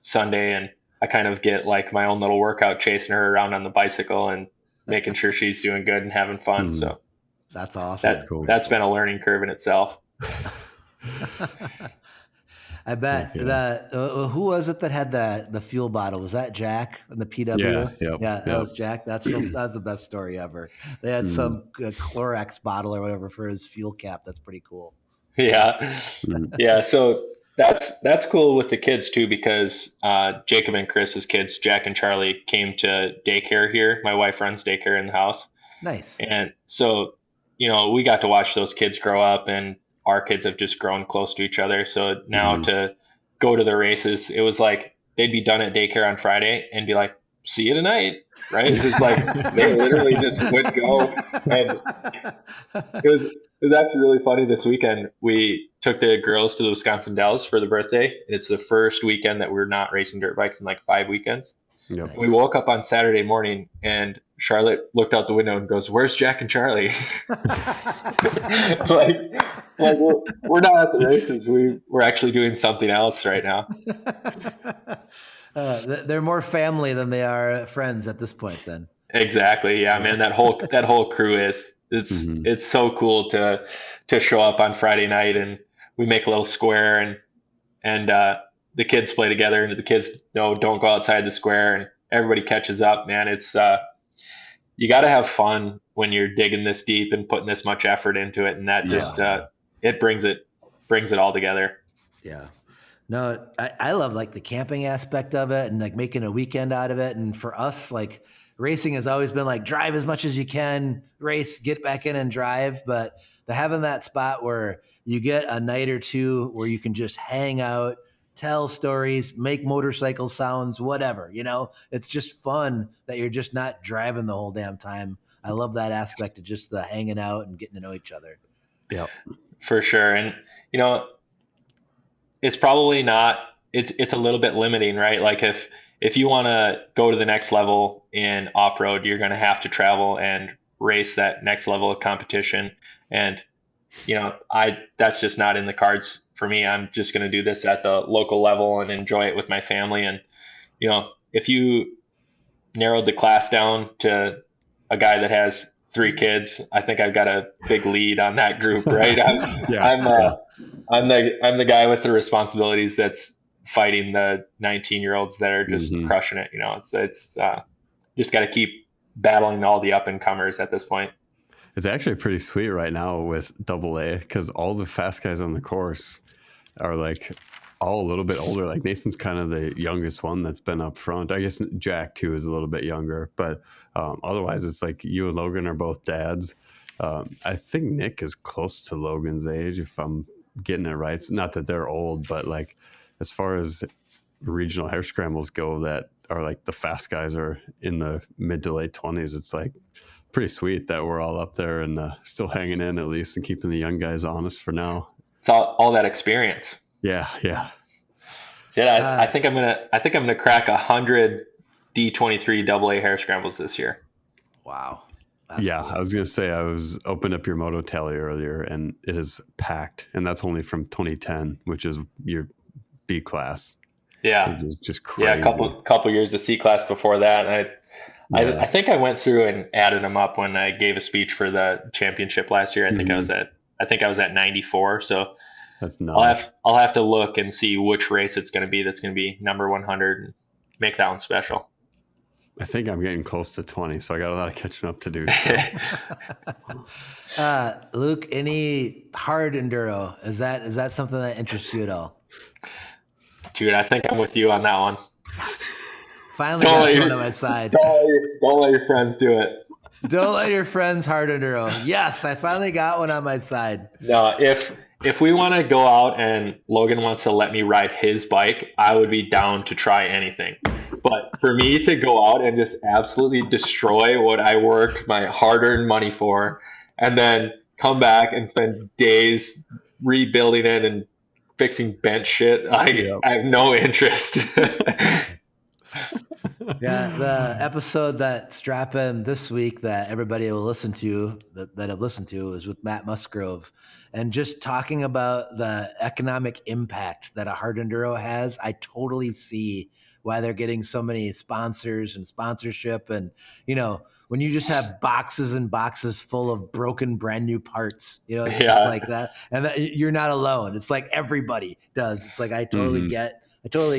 Sunday and I kind of get like my own little workout chasing her around on the bicycle and making sure she's doing good and having fun. So that's awesome. That's been a learning curve in itself. I bet who was it that had the fuel bottle? Was that Jack and the PW? Yeah, that was Jack. That's the best story ever. They had some Clorox bottle or whatever for his fuel cap. That's pretty cool. Yeah. Yeah. So that's cool with the kids too, because Jacob and Chris's kids, Jack and Charlie, came to daycare here. My wife runs daycare in the house. Nice. And so, we got to watch those kids grow up, and our kids have just grown close to each other. So now to go to the races, it was like they'd be done at daycare on Friday and be like, see you tonight. Right. It's just like, they literally just would go. And it was actually really funny this weekend. We took the girls to the Wisconsin Dells for the birthday. It's the first weekend that we're not racing dirt bikes in like 5 weekends. Yep. We woke up on Saturday morning and Charlotte looked out the window and goes, "Where's Jack and Charlie?" like we're not at the races. We're actually doing something else right now. They're more family than they are friends at this point then. Exactly. Yeah, man. That whole crew it's so cool to show up on Friday night, and we make a little square, and the kids play together, and the kids don't go outside the square, and everybody catches up, man. It's you got to have fun when you're digging this deep and putting this much effort into it, and that just it brings it all together. Yeah. No, I love like the camping aspect of it and like making a weekend out of it. And for us, like racing has always been like drive as much as you can, race, get back in and drive. But having that spot where you get a night or two where you can just hang out, tell stories, make motorcycle sounds, whatever, it's just fun that you're just not driving the whole damn time. I love that aspect of just the hanging out and getting to know each other. Yeah, for sure. And, it's probably not, it's a little bit limiting, right? Like if you want to go to the next level in off-road, you're going to have to travel and race that next level of competition. And, that's just not in the cards for me. I'm just going to do this at the local level and enjoy it with my family. And, if you narrowed the class down to a guy that has 3 kids, I think I've got a big lead on that group, right? I'm the guy with the responsibilities that's fighting the 19-year-olds that are just crushing it. It's just got to keep battling all the up and comers at this point. It's actually pretty sweet right now with AA because all the fast guys on the course are like all a little bit older. Like Nathan's kind of the youngest one that's been up front. I guess Jack too is a little bit younger, but otherwise it's like you and Logan are both dads. I think Nick is close to Logan's age if I'm getting it right. It's not that they're old, but like as far as regional Harescrambles go that are like the fast guys are in the mid to late 20s, it's like pretty sweet that we're all up there and still hanging in at least and keeping the young guys honest for now. It's all that experience. Yeah. So yeah, I think I'm gonna crack 100 D23 AA Harescrambles this year. Wow. Cool. I was gonna say I was opened up your moto tally earlier and it is packed, and that's only from 2010, which is your B class. Yeah, which is just crazy. Yeah, a couple years of C class before that. I think I went through and added them up when I gave a speech for the championship last year. I think I was at 94. So that's nuts. I'll have to look and see which race it's going to be. That's going to be number 100 and make that one special. I think I'm getting close to 20, so I got a lot of catching up to do still. Luke, any hard enduro? Is that something that interests you at all? Dude, I think I'm with you on that one. Finally got someone on my side. Don't let your friends do it. Don't let your friends hard enduro. Yes, I finally got one on my side. No, if we want to go out and Logan wants to let me ride his bike, I would be down to try anything. But for me to go out and just absolutely destroy what I worked my hard-earned money for, and then come back and spend days rebuilding it and fixing bench shit, I have no interest. Yeah, the episode that's dropping this week that everybody will listen to, that I've listened to, is with Matt Musgrove. And just talking about the economic impact that a hard enduro has, I totally see why they're getting so many sponsors and sponsorship. And, when you just have boxes and boxes full of broken brand new parts, it's just like that. And you're not alone. It's like everybody does. It's like, I totally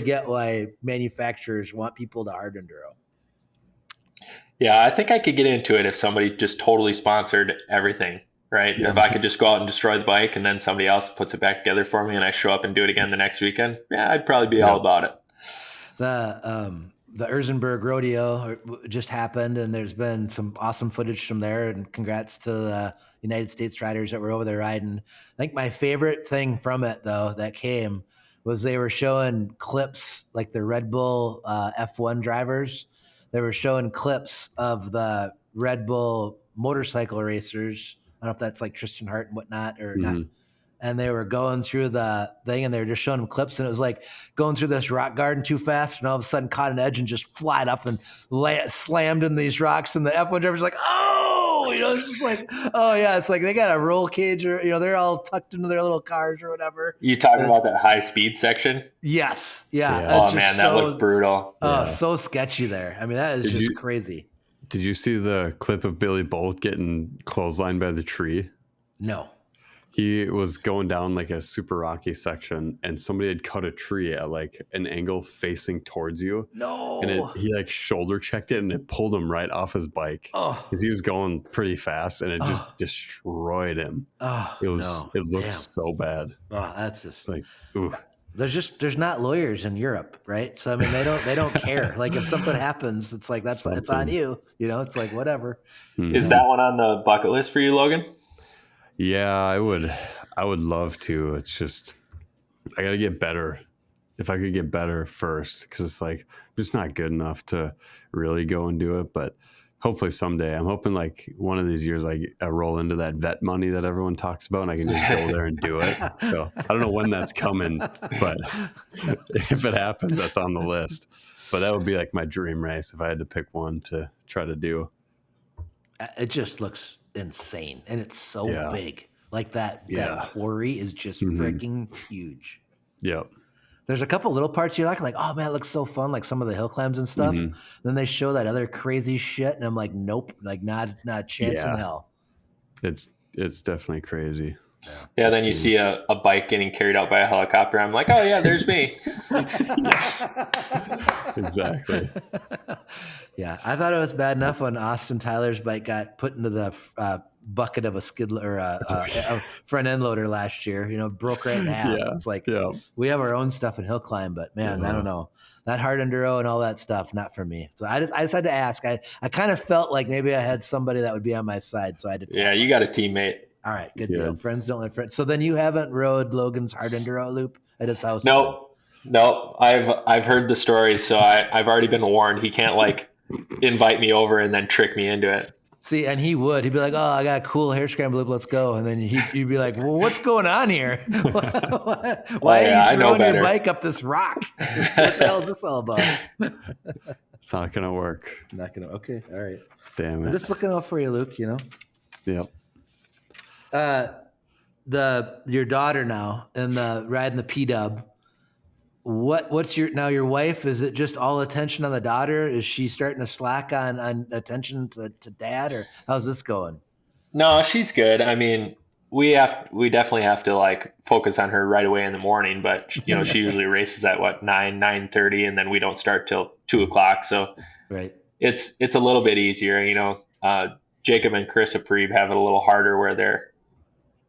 get why manufacturers want people to hard enduro. Yeah, I think I could get into it if somebody just totally sponsored everything, right? If I could just go out and destroy the bike and then somebody else puts it back together for me and I show up and do it again the next weekend, I'd probably be all about it. The Erzenberg rodeo just happened, and there's been some awesome footage from there, and congrats to the United States riders that were over there riding. I think my favorite thing from it, though, that came was they were showing clips like the Red Bull F1 drivers. they were showing clips of the Red Bull motorcycle racers. I don't know if that's like Tristan Hart and whatnot or not. And they were going through the thing and they were just showing them clips. And it was like going through this rock garden too fast. And all of a sudden caught an edge and just flied up and slammed in these rocks. And the F1 driver's like, oh, it's just like, oh yeah. It's like they got a roll cage or, they're all tucked into their little cars or whatever. You talking about that high speed section? Yes. Yeah. Oh man, that looked brutal. Oh, so sketchy there. I mean, that is just crazy. Did you see the clip of Billy Bolt getting clotheslined by the tree? No. He was going down like a super rocky section and somebody had cut a tree at like an angle facing towards you. No. And he like shoulder checked it and it pulled him right off his bike because he was going pretty fast and it just destroyed him. It looked so bad. Oh, that's just like, ooh. There's not lawyers in Europe, right? So I mean, they don't care. Like if something happens, it's like it's on you. It's like whatever. Is that one on the bucket list for you, Logan? Yeah, I would love to. It's just I got to get better. If I could get better first, because it's like I'm just not good enough to really go and do it. But hopefully someday, I'm hoping like one of these years I roll into that vet money that everyone talks about, and I can just go there and do it. So I don't know when that's coming, but if it happens, that's on the list. But that would be like my dream race if I had to pick one to try to do. It just looks insane, and it's so big. Like that quarry is just freaking huge. Yep. There's a couple little parts you like, oh man, it looks so fun, like some of the hill climbs and stuff. Then they show that other crazy shit, and I'm like, nope, like not a chance in hell. It's definitely crazy. Yeah, then you see a bike getting carried out by a helicopter. I'm like, oh yeah, there's me. Exactly. Yeah, I thought it was bad enough when Austin Tyler's bike got put into the bucket of a skid or a front end loader last year. Broke right in half. Yeah, it's like we have our own stuff in Hillclimb, but man, I don't know, that hard enduro and all that stuff, not for me. So I just had to ask. I kind of felt like maybe I had somebody that would be on my side, so I had to. Yeah, you got a teammate. All right, good deal. Friends don't let friends. So then you haven't rode Logan's hard enduro loop at his house? Nope. I've heard the stories, so I've already been warned. He can't like invite me over and then trick me into it. See, and he'd be like, "Oh, I got a cool Harescramble loop, let's go." And then you'd be like, "Well, what's going on here? Why are you throwing your bike up this rock? What the hell is this all about?" It's not gonna work. Okay, all right. Damn it! I'm just looking out for you, Luke. Yep. Your daughter now and the riding the P-dub. What's your wife? Is it just all attention on the daughter? Is she starting to slack on attention to dad, or how's this going? No, she's good. I mean, we definitely have to like focus on her right away in the morning, but she usually races at 9:30, and then we don't start till 2:00. So right. It's a little bit easier, Jacob and Chris Aprebe have it a little harder where they're,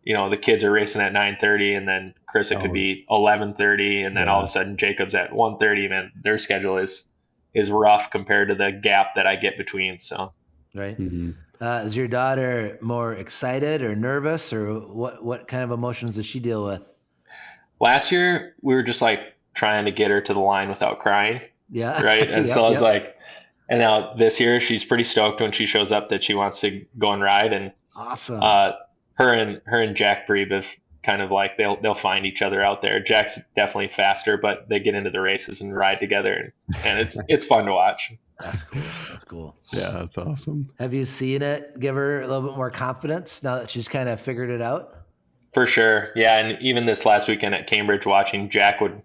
the kids are racing at 9:30 and then Chris, it could be 11:30 and then all of a sudden Jacob's at 1:30. Man, their schedule is rough compared to the gap that I get between. So, right. Is your daughter more excited or nervous, or what kind of emotions does she deal with? Last year we were just like trying to get her to the line without crying. Yeah. Right. And so I was like, and now this year she's pretty stoked when she shows up that she wants to go and ride. And awesome. Her and Jack Brebe have kind of like they'll find each other out there. Jack's definitely faster, but they get into the races and ride together, and it's fun to watch. That's cool. Yeah, that's awesome. Have you seen it give her a little bit more confidence now that she's kind of figured it out? For sure. Yeah, and even this last weekend at Cambridge, watching Jack would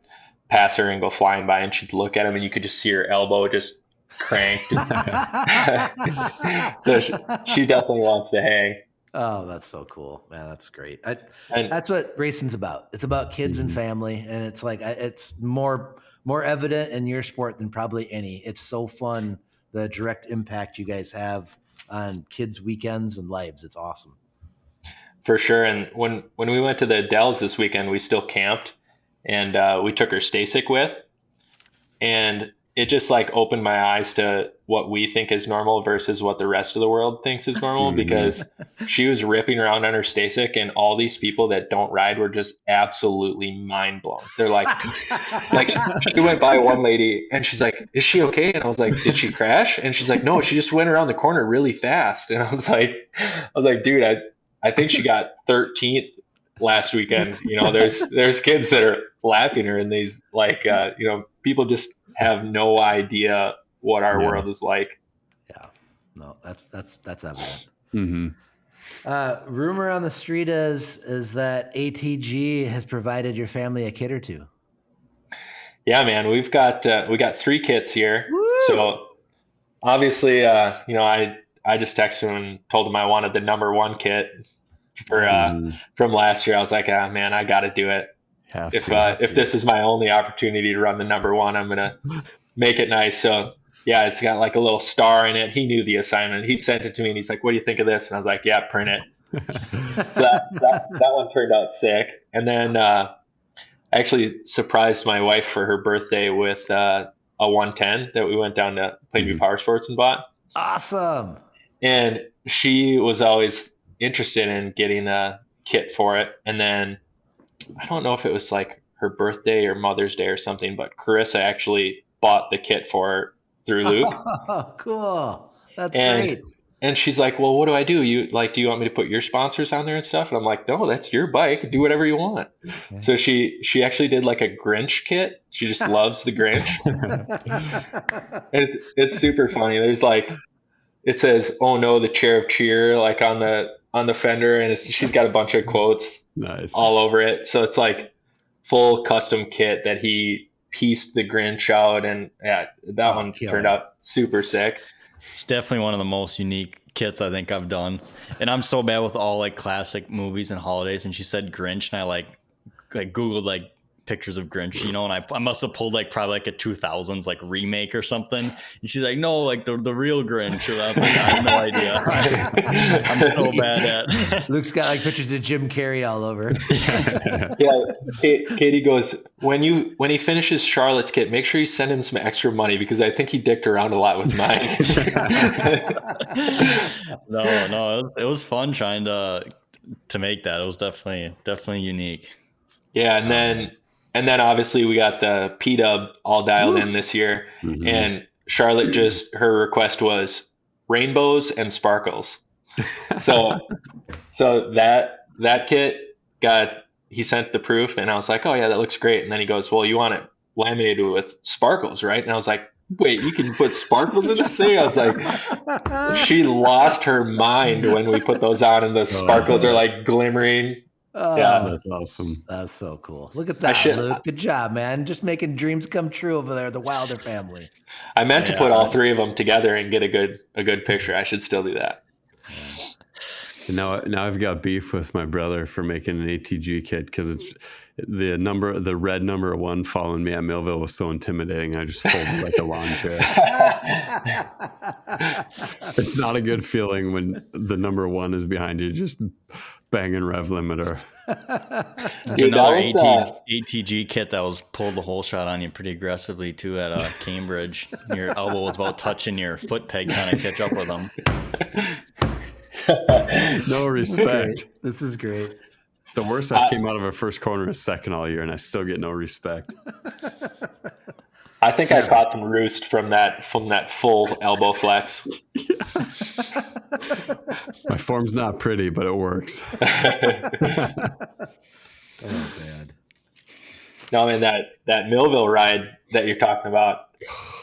pass her and go flying by, and she'd look at him, and you could just see her elbow just cranked. So she definitely wants to hang. Oh, that's so cool, man. That's great. That's what racing's about. It's about kids and family. And it's like, it's more evident in your sport than probably any. It's so fun. The direct impact you guys have on kids' weekends and lives. It's awesome. For sure. And when we went to the Dells this weekend, we still camped, and we took her Stasic with, and it just like opened my eyes to what we think is normal versus what the rest of the world thinks is normal, because she was ripping around on her Stasic, and all these people that don't ride were just absolutely mind blown. They're like she went by one lady and she's like, "Is she okay?" And I was like, "Did she crash?" And she's like, "No, she just went around the corner really fast." And I was like, dude, I think she got 13th last weekend. You know, there's kids that are lapping her, and these like, you know, people just have no idea what our world is like. Yeah, no, that's evident. Mm-hmm. Rumor on the street is that ATG has provided your family a kit or two. Yeah, man, we got 3 kits here. Woo! So obviously, you know, I just texted him and told him I wanted the number 1 kit for from last year. I was like, man, I got to do it. If this is my only opportunity to run the number 1, I'm gonna make it nice. So yeah, it's got like a little star in it. He knew the assignment. He sent it to me and he's like, "What do you think of this?" And I was like, "Yeah, print it." So that one turned out sick. And then I actually surprised my wife for her birthday with a 110 that we went down to Plainview Power Sports and bought. Awesome. And she was always interested in getting a kit for it. And then I don't know if it was like her birthday or Mother's Day or something, but Carissa actually bought the kit for her through Luke. Oh, cool. That's great. And she's like, "Well, what do I do? Do you want me to put your sponsors on there and stuff?" And I'm like, "No, that's your bike. Do whatever you want." Okay. So she actually did like a Grinch kit. She just loves the Grinch. It's super funny. There's like, it says, "Oh no, the chair of cheer," like on the fender, and she's got a bunch of quotes all over it. So it's like full custom kit that he pieced the Grinch out, and yeah, that one turned out super sick. It's definitely one of the most unique kits I think I've done. And I'm so bad with all like classic movies and holidays. And she said Grinch, and I like Googled like pictures of Grinch, you know, and I must have pulled like probably like a 2000s like remake or something. And she's like, "No, like the real Grinch." And I was like, "I have no idea." I'm so bad at. Luke's got like pictures of Jim Carrey all over. Yeah, Katie goes, when he finishes Charlotte's kit, make sure you send him some extra money, because I think he dicked around a lot with mine. No, it was fun trying to make that. It was definitely unique. Yeah, and then obviously we got the P-Dub all dialed in this year. Mm-hmm. And Charlotte her request was rainbows and sparkles. So that kit he sent the proof, and I was like, "Oh yeah, that looks great." And then he goes, "Well, you want it laminated with sparkles, right?" And I was like, "Wait, you can put sparkles in this thing?" I was like, she lost her mind when we put those on, and the sparkles are like glimmering. Oh, yeah, that's awesome. That's so cool. Look at that, Luke. Good job, man. Just making dreams come true over there, the Wilder family. I meant to put all 3 of them together and get a good picture. I should still do that. And now I've got beef with my brother for making an ATG kit, because it's the red number 1 following me at Millville was so intimidating. I just folded like a lawn chair. It's not a good feeling when the number 1 is behind you, just banging rev limiter. There's another ATG kit that was pulled the whole shot on you pretty aggressively too at Cambridge. Your elbow was about touching your foot peg, trying to catch up with them. No respect. This is great. The worst I came out of a first corner is second all year, and I still get no respect. I think I caught them roost from that full elbow flex. Yes. My form's not pretty, but it works. Oh man. No, I mean that Millville ride that you're talking about.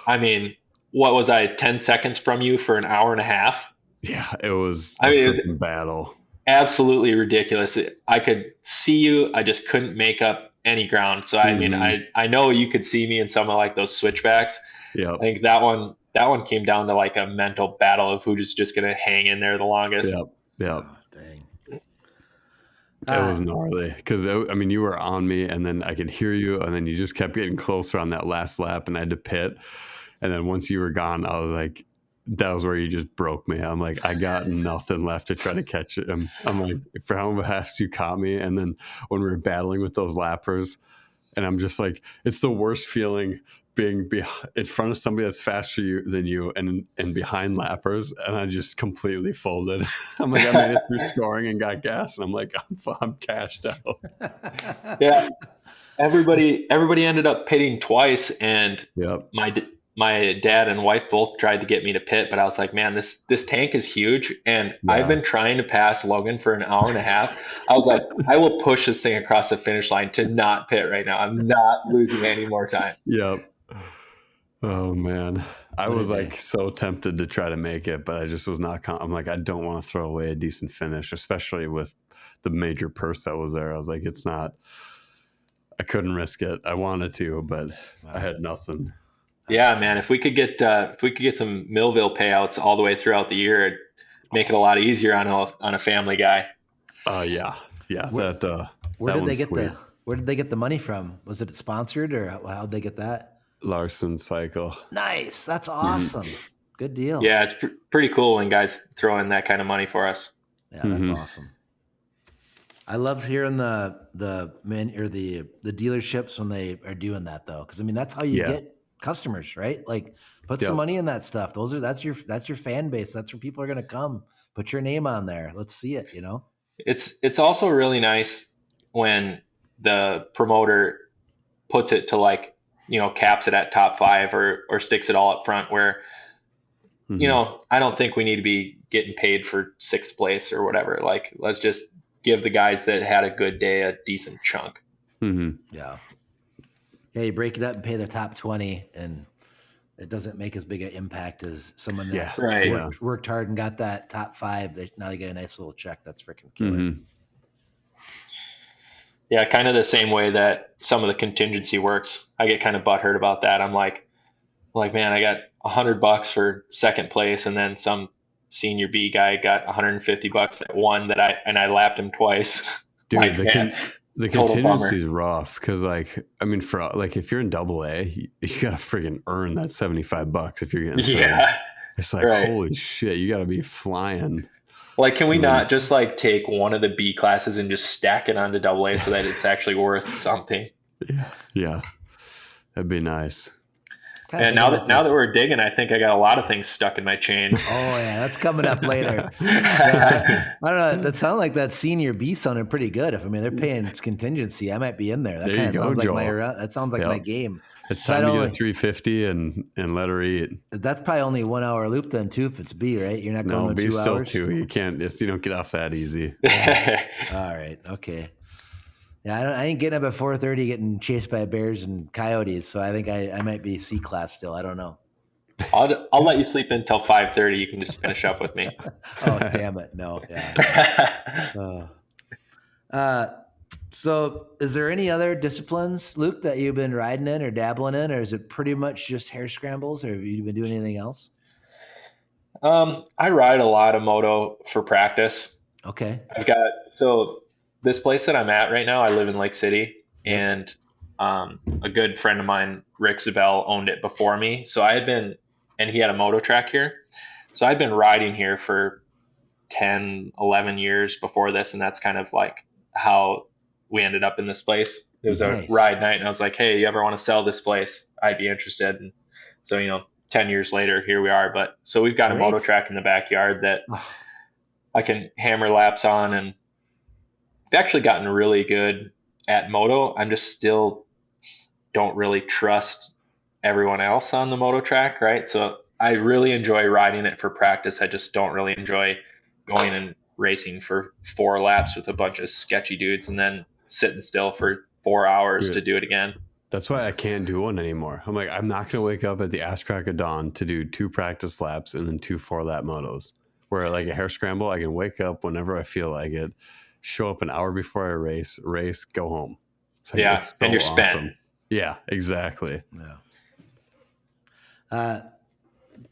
I mean, what was I 10 seconds from you for an hour and a half? Yeah, it was a freaking battle. Absolutely ridiculous. I could see you. I just couldn't make up any ground. So I mean, I know you could see me in some of like those switchbacks. Yeah, I think that one came down to like a mental battle of who's just going to hang in there the longest. Yep. Oh, dang. It was gnarly, because I mean, you were on me, and then I could hear you, and then you just kept getting closer on that last lap, and I had to pit. And then once you were gone, I was like, that was where you just broke me. I'm like, I got nothing left to try to catch it. I'm like, for how fast you caught me. And then when we were battling with those lappers, and I'm just like, it's the worst feeling being in front of somebody that's faster than you and behind lappers, and I just completely folded. I'm like, I made it through scoring and got gas, and I'm like, I'm cashed out. Yeah. Everybody ended up pitting twice, and Yep. my dad and wife both tried to get me to pit, but I was like, man, this tank is huge, and I've been trying to pass Logan for an hour and a half. I was like, I will push this thing across the finish line to not pit right now. I'm not losing any more time. Yep. Oh man, I was like so tempted to try to make it, but I just was not. I'm like, I don't want to throw away a decent finish, especially with the major purse that was there. I was like, it's not. I couldn't risk it. I wanted to, but I had nothing. Yeah, man. If we could get some Millville payouts all the way throughout the year, it'd make it a lot easier on a family guy. Yeah. Where did they get the money from? Was it sponsored, or how'd they get that? Larson Cycle. Nice. That's awesome. Good deal. Yeah, it's pretty cool when guys throw in that kind of money for us. Yeah, that's awesome. I love hearing the dealerships when they are doing that, though, because I mean that's how you get customers, right? Like, put some money in that stuff. That's your fan base. That's where people are going to come. Put your name on there. Let's see it. You know. It's also really nice when the promoter puts it to, like, caps it at top 5 or sticks it all up front, where I don't think we need to be getting paid for 6th place or whatever. Like, let's just give the guys that had a good day a decent chunk. Yeah, you break it up and pay the top 20, and it doesn't make as big an impact as someone that worked hard and got that top 5. Now they get a nice little check. That's freaking killer. Yeah, kind of the same way that some of the contingency works. I get kind of butthurt about that. I'm like, man, I got $100 for 2nd place, and then some senior B guy got $150 that won that I lapped him twice. Dude, like, the contingency is rough because, like, I mean, for like if you're in AA, you gotta friggin' earn that $75 if you're getting third. It's like, holy shit, you gotta be flying. Like, can we not just like take one of the B classes and just stack it onto AA so that it's actually worth something? Yeah, that'd be nice. And now that we're digging, I think I got a lot of things stuck in my chain. Oh yeah, that's coming up later. I don't know. That sounded like that senior B sounded pretty good. If they're paying contingency, I might be in there. That kind of sounds like that sounds like my game. It's time to get a 350 and let her eat. That's probably only 1 hour loop then too. If it's B, right? You're not going to 2 hours. No, B's still 2. You can't. You don't get off that easy. All right. Okay. Yeah, I ain't getting up at 4:30 getting chased by bears and coyotes, so I think I might be C class still. I don't know. I'll let you sleep until 5:30. You can just finish up with me. Oh, damn it. No. Yeah. So is there any other disciplines, Luke, that you've been riding in or dabbling in, or is it pretty much just Harescrambles, or have you been doing anything else? I ride a lot of moto for practice. Okay. So this place that I'm at right now, I live in Lake City, and a good friend of mine, Luke Cipala, owned it before me. So and he had a moto track here. So I'd been riding here for 10, 11 years before this. And that's kind of like how we ended up in this place. It was a ride night, and I was like, hey, you ever want to sell this place? I'd be interested. And so, 10 years later, here we are. But so we've got a moto track in the backyard that I can hammer laps on, and I've actually gotten really good at moto. I'm just still don't really trust everyone else on the moto track, right? So I really enjoy riding it for practice. I just don't really enjoy going and racing for 4 laps with a bunch of sketchy dudes and then sitting still for 4 hours to do it again. That's why I can't do one anymore. I'm like, I'm not going to wake up at the ass crack of dawn to do 2 practice laps and then 2 4-lap motos. Where like a Harescramble, I can wake up whenever I feel like it, show up an hour before I race, go home. So and you're spent. Yeah, exactly. Yeah.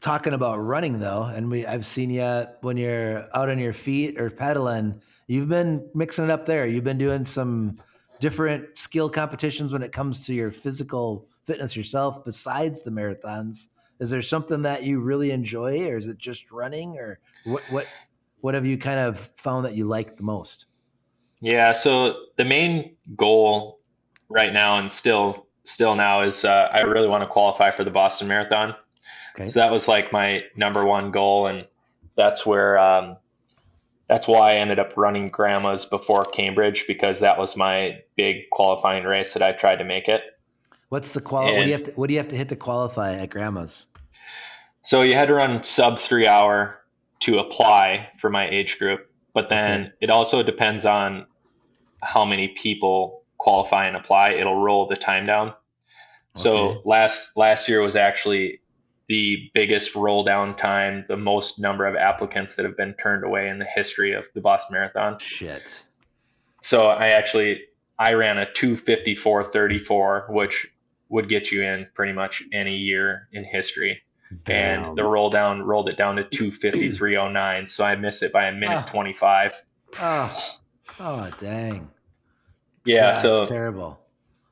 Talking about running though, and I've seen you when you're out on your feet or pedaling, you've been mixing it up there. You've been doing some different skill competitions when it comes to your physical fitness yourself besides the marathons. Is there something that you really enjoy, or is it just running, or what have you kind of found that you like the most? Yeah, so the main goal right now, and still still now is I really want to qualify for the Boston Marathon. Okay. So that was like my number one goal, and that's where that's why I ended up running Grandma's before Cambridge, because that was my big qualifying race that I tried to make it. What's the what do you have to hit to qualify at Grandma's? So you had to run sub 3 hour to apply for my age group, but then it also depends on how many people qualify and apply. It'll roll the time down. So last year was actually the biggest roll down time, the most number of applicants that have been turned away in the history of the Boston Marathon. Shit. So I ran a 2:54:34, which would get you in pretty much any year in history. Damn. And the rolled it down to 2:53:09. So I missed it by a minute 25. Oh, dang. Yeah. That's so terrible.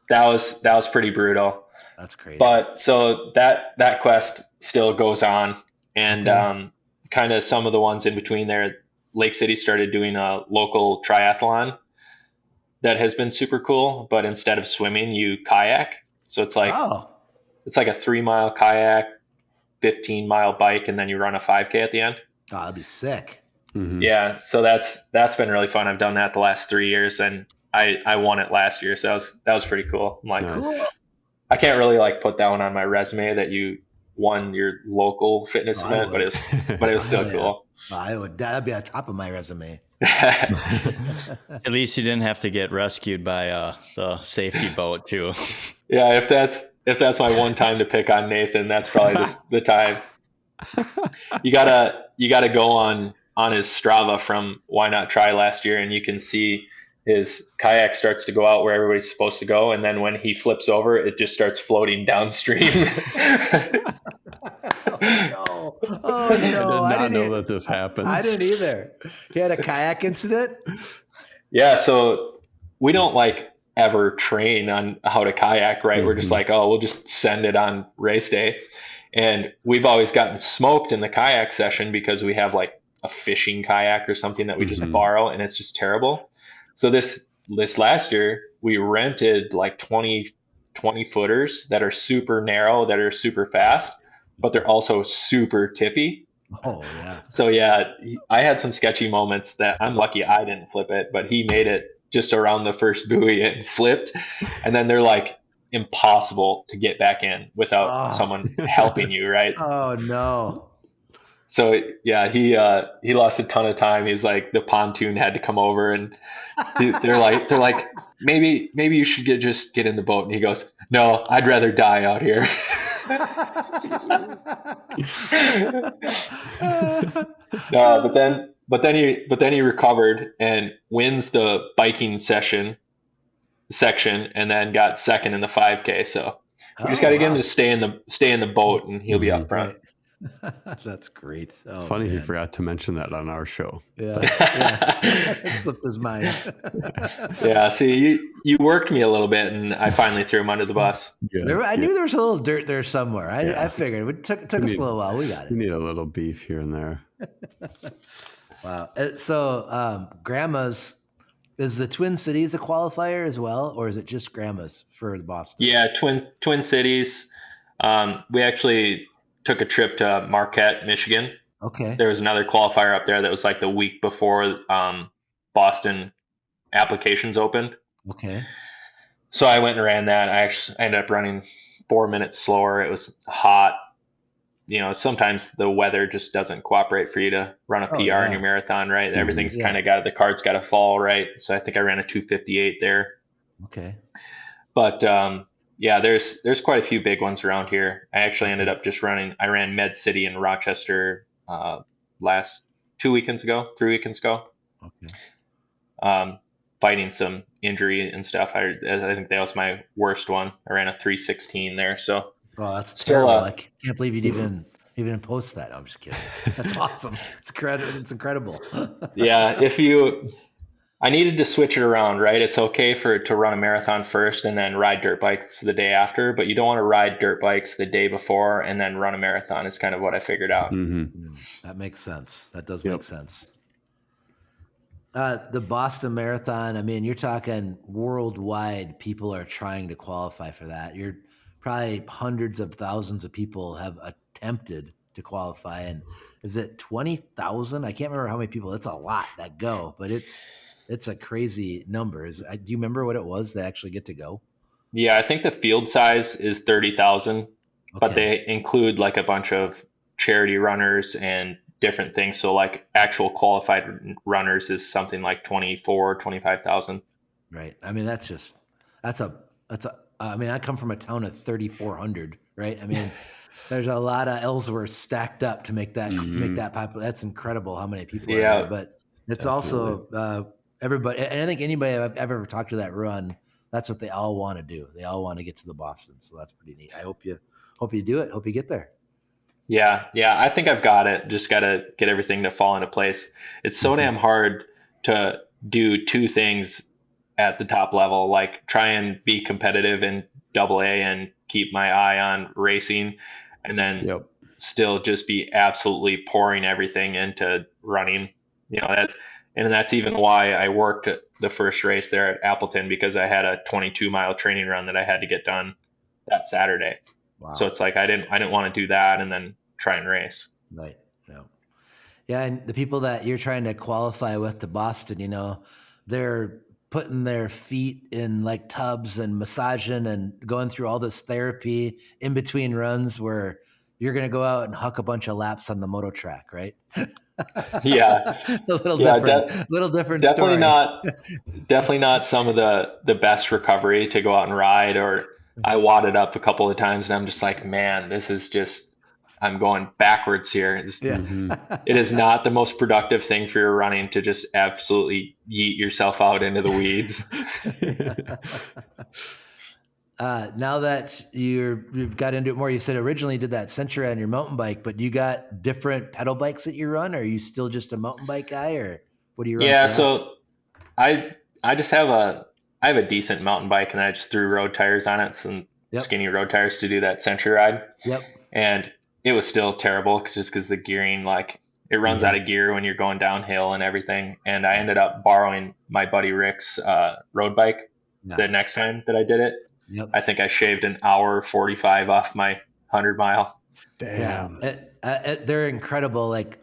that was pretty brutal. That's crazy. But so that quest still goes on, and kind of some of the ones in between there, Lake City started doing a local triathlon that has been super cool, but instead of swimming, you kayak. So it's like a 3 mile kayak, 15-mile bike, and then you run a 5K at the end. Oh, that'd be sick. Mhm. Yeah, so that's been really fun. I've done that the last 3 years, and I won it last year, so that was pretty cool. I'm like, Nice. cool. I can't really like put that one on my resume that you won your local fitness event, but it was still cool. That'd be on top of my resume. At least you didn't have to get rescued by the safety boat too. Yeah, if that's my one time to pick on Nathan, that's probably the time. You gotta go on his Strava from Why Not Try last year, and you can see his kayak starts to go out where everybody's supposed to go, and then when he flips over, it just starts floating downstream. Oh no! I did not know that this happened. I didn't either. He had a kayak incident. Yeah, so we don't like ever train on how to kayak, right? We're just like, oh, we'll just send it on race day. And we've always gotten smoked in the kayak session because we have like a fishing kayak or something that we just borrow, and it's just terrible. So this last year, we rented like 20 footers that are super narrow, that are super fast, but they're also super tippy. Oh yeah. So yeah, I had some sketchy moments that I'm lucky I didn't flip it, but he made it just around the first buoy and flipped. And then they're like impossible to get back in without someone helping you, right? Oh no. So yeah, he lost a ton of time. He's like, the pontoon had to come over, and they're like, maybe you should just get in the boat. And he goes, no, I'd rather die out here. No, but then he recovered and wins the biking section, and then got second in the 5K. So we just got to get him to stay in the boat, and he'll be up front. Right. That's great. It's funny he forgot to mention that on our show. Yeah. It slipped his mind. Yeah, see, you worked me a little bit, and I finally threw him under the bus. I knew there was a little dirt there somewhere. I figured it took us a little while. We got it. We need a little beef here and there. Wow. So, Grandma's, is the Twin Cities a qualifier as well, or is it just Grandma's for the Boston? Yeah, Twin Cities. We actually took a trip to Marquette, Michigan. Okay. There was another qualifier up there that was like the week before Boston applications opened. Okay. So I went and ran that. I actually ended up running 4 minutes slower. It was hot. You know, sometimes the weather just doesn't cooperate for you to run a PR in your marathon, right? Everything's kind of the card's got to fall, right? So I think I ran a 2:58 there. Okay. But yeah, there's quite a few big ones around here. I actually ended up I ran Med City in Rochester last 3 weekends ago. Okay. Fighting some injury and stuff. I think that was my worst one. I ran a 3:16 there. So that's terrible. I can't believe you even post that. I'm just kidding. That's awesome. It's incredible. Yeah, I needed to switch it around, right? It's okay to run a marathon first and then ride dirt bikes the day after, but you don't want to ride dirt bikes the day before and then run a marathon is kind of what I figured out. That makes sense. That does make sense. The Boston Marathon, I mean, you're talking worldwide, people are trying to qualify for that. You're probably hundreds of thousands of people have attempted to qualify. And is it 20,000? I can't remember how many people. It's a lot that go, but it's a crazy number. Do you remember what it was that actually get to go? Yeah, I think the field size is 30,000, but they include like a bunch of charity runners and different things. So like actual qualified runners is something like 25,000. Right. I mean, I mean, I come from a town of 3,400, right? I mean, there's a lot of Ellsworth stacked up to make that popular. That's incredible how many people are there, but it's also everybody. And I think anybody I've ever talked to that run, that's what they all want to do. They all want to get to the Boston. So that's pretty neat. I hope you do it. Hope you get there. Yeah, I think I've got it. Just got to get everything to fall into place. It's so damn hard to do two things at the top level, like try and be competitive in AA and keep my eye on racing, and then still just be absolutely pouring everything into running. That's even why I worked at the first race there at Appleton, because I had a 22-mile training run that I had to get done that Saturday. Wow. So it's like I didn't want to do that and then try and race. Right. Yeah, and the people that you're trying to qualify with to Boston, they're putting their feet in like tubs and massaging and going through all this therapy in between runs where you're going to go out and huck a bunch of laps on the moto track, right? Yeah. little different definitely story. Definitely not some of the best recovery to go out and ride. Or I wadded up a couple of times and I'm just like, man, this is just, I'm going backwards here. It is not the most productive thing for your running to just absolutely yeet yourself out into the weeds. Now that you've got into it more, you said originally you did that Century on your mountain bike, but you got different pedal bikes that you run? Or are you still just a mountain bike guy, or what do you run? Yeah, so I just have a decent mountain bike, and I just threw road tires on it, some skinny road tires to do that Century ride. Yep. And it was still terrible because the gearing, like it runs out of gear when you're going downhill and everything. And I ended up borrowing my buddy Rick's road bike the next time that I did it. Yep. I think I shaved an hour 45 off my 100-mile. Damn. Yeah. They're incredible. Like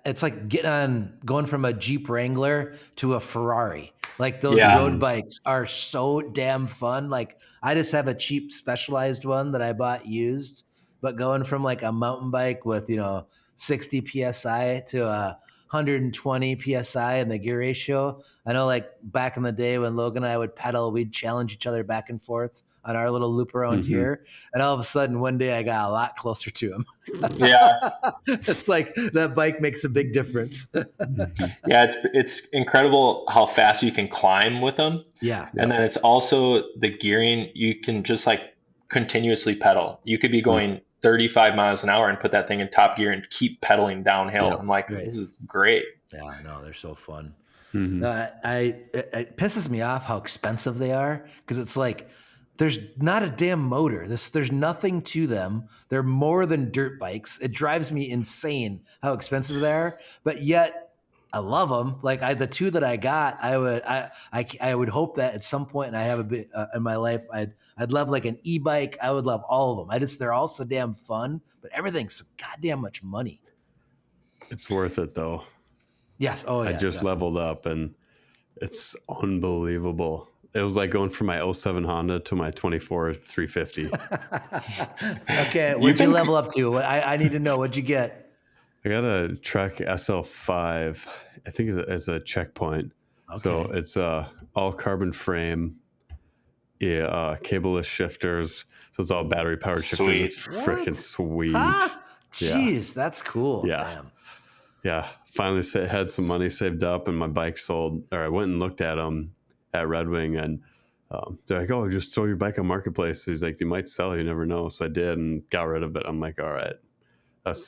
it's like going from a Jeep Wrangler to a Ferrari. Like those road bikes are so damn fun. Like I just have a cheap Specialized one that I bought used, but going from like a mountain bike with, 60 PSI to 120 PSI in the gear ratio. I know like back in the day when Logan and I would pedal, we'd challenge each other back and forth on our little loop around here. And all of a sudden one day I got a lot closer to him. Yeah. It's like that bike makes a big difference. Yeah. It's incredible how fast you can climb with them. Yeah. And then it's also the gearing. You can just like continuously pedal. You could be going 35 miles an hour and put that thing in top gear and keep pedaling downhill. I'm like, this is great. Yeah, I know. They're so fun. It pisses me off how expensive they are, because it's like there's not a damn motor. There's nothing to them. They're more than dirt bikes. It drives me insane how expensive they are, but yet I love them. Like the two that I got, I would hope that at some point, and I have a bit in my life, I'd love like an e-bike. I would love all of them. They're all so damn fun, but everything's so goddamn much money. It's worth it though. Yes. Oh yeah. I just leveled up and it's unbelievable. It was like going from my 07 Honda to my 24 350. Okay. What'd you level up to? I need to know. What'd you get? I got a Trek SL5, I think it's a checkpoint. Okay. So it's all carbon frame, cableless shifters. So it's all battery powered shifters. It's freaking sweet. Huh? Jeez, that's cool. Yeah. Damn. Yeah. Finally had some money saved up and my bike sold, or I went and looked at them at Red Wing, and they're like, oh, just throw your bike on Marketplace. He's like, you might sell, you never know. So I did and got rid of it. I'm like, all right.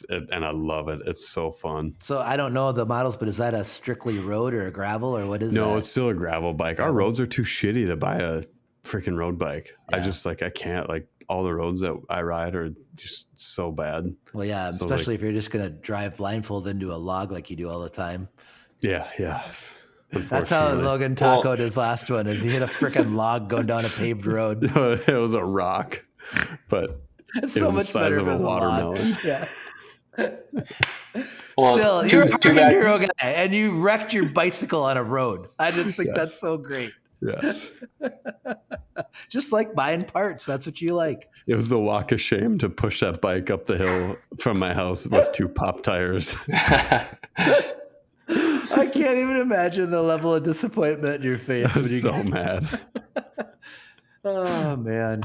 And I love it. It's so fun. So I don't know the models, but is that a strictly road or a gravel, or what is that? No, it's still a gravel bike. Our roads are too shitty to buy a freaking road bike. Yeah. I can't, like all the roads that I ride are just so bad. Well, yeah, especially if you're just going to drive blindfolded into a log like you do all the time. Yeah. Yeah. That's how Logan tacoed his last one. Is he hit a freaking log going down a paved road? It was a rock, but It's it so was the much size better of than a watermelon. Yeah. Well, Still, you're a too freaking bad. hero guy, and you wrecked your bicycle on a road. I just think that's so great. Yes. Just like buying parts. That's what you like. It was the walk of shame to push that bike up the hill from my house with 2 pop tires. I can't even imagine the level of disappointment in your face. I was so mad. Oh, man.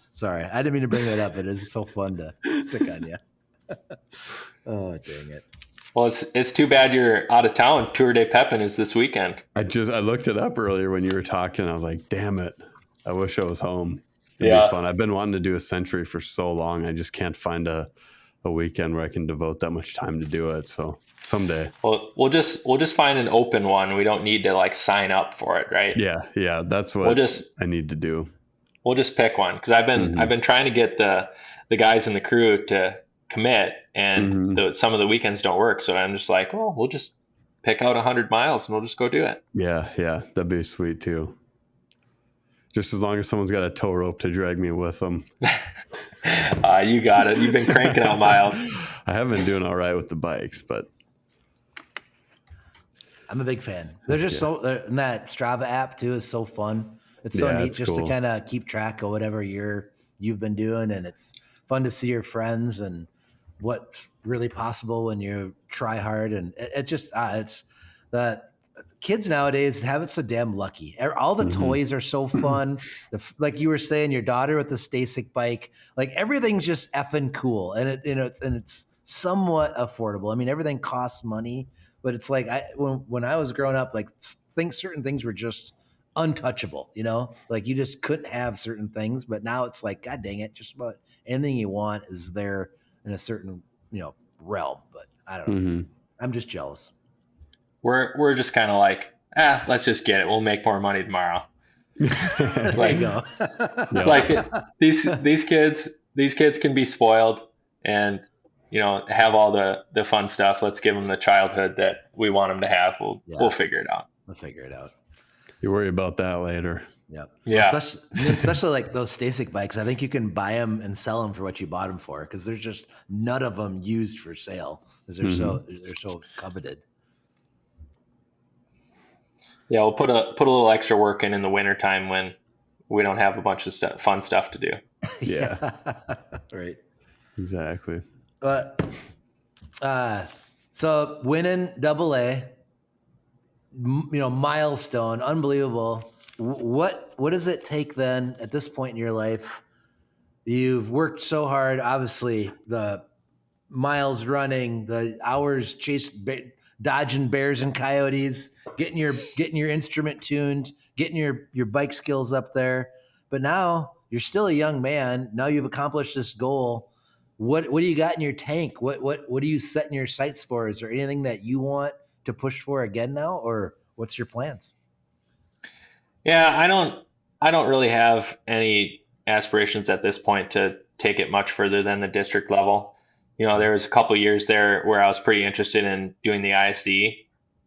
Sorry. I didn't mean to bring that up, but it's so fun to pick on you. Oh, dang it. Well, it's too bad you're out of town. Tour de Pepin is this weekend. I looked it up earlier when you were talking. I was like, damn it. I wish I was home. It'd Yeah. be fun. I've been wanting to do a century for so long. I just can't find a weekend where I can devote that much time to do it. So someday. Well, we'll just find an open one. We don't need to like sign up for it, right? Yeah. That's what I need to do. We'll just pick one because I've been trying to get the guys in the crew to commit, and some of the weekends don't work. So I'm just like, well, we'll just pick out 100 miles and we'll just go do it. Yeah. That'd be sweet too. Just as long as someone's got a tow rope to drag me with them. You got it. You've been cranking out miles. I have been doing all right with the bikes, but I'm a big fan. They're just and that Strava app too is so fun. It's so neat it's just cool. to kind of keep track of whatever you've been doing, and it's fun to see your friends and what's really possible when you try hard. And it just it's that kids nowadays have it so damn lucky. All the toys are so fun. Like you were saying, your daughter with the Stasic bike, like everything's just effing cool, and it's somewhat affordable. I mean, everything costs money, but it's like when I was growing up, like certain things were just untouchable, like you just couldn't have certain things. But now it's like, God dang it, just about anything you want is there in a certain realm. But I don't know. I'm just jealous. We're just kind of like, let's just get it. We'll make more money tomorrow. There you go. Like these kids can be spoiled and have all the fun stuff. Let's give them the childhood that we want them to have. We'll figure it out. We'll figure it out. you worry about that later. Yep. Yeah. Especially like those Stasic bikes. I think you can buy them and sell them for what you bought them for, because there's just none of them used for sale because they're so coveted. Yeah, we'll put a little extra work in the wintertime when we don't have a bunch of fun stuff to do. Yeah. Right. Exactly. But so winning AA, milestone, unbelievable. What does it take then at this point in your life? You've worked so hard, obviously, the miles running, the hours dodging bears and coyotes, getting your instrument tuned, getting your bike skills up there. But now you're still a young man. Now you've accomplished this goal. What do you got in your tank? What are you setting your sights for? Is there anything that you want to push for again now, or what's your plans? Yeah, I don't really have any aspirations at this point to take it much further than the district level. There was a couple years there where I was pretty interested in doing the ISD.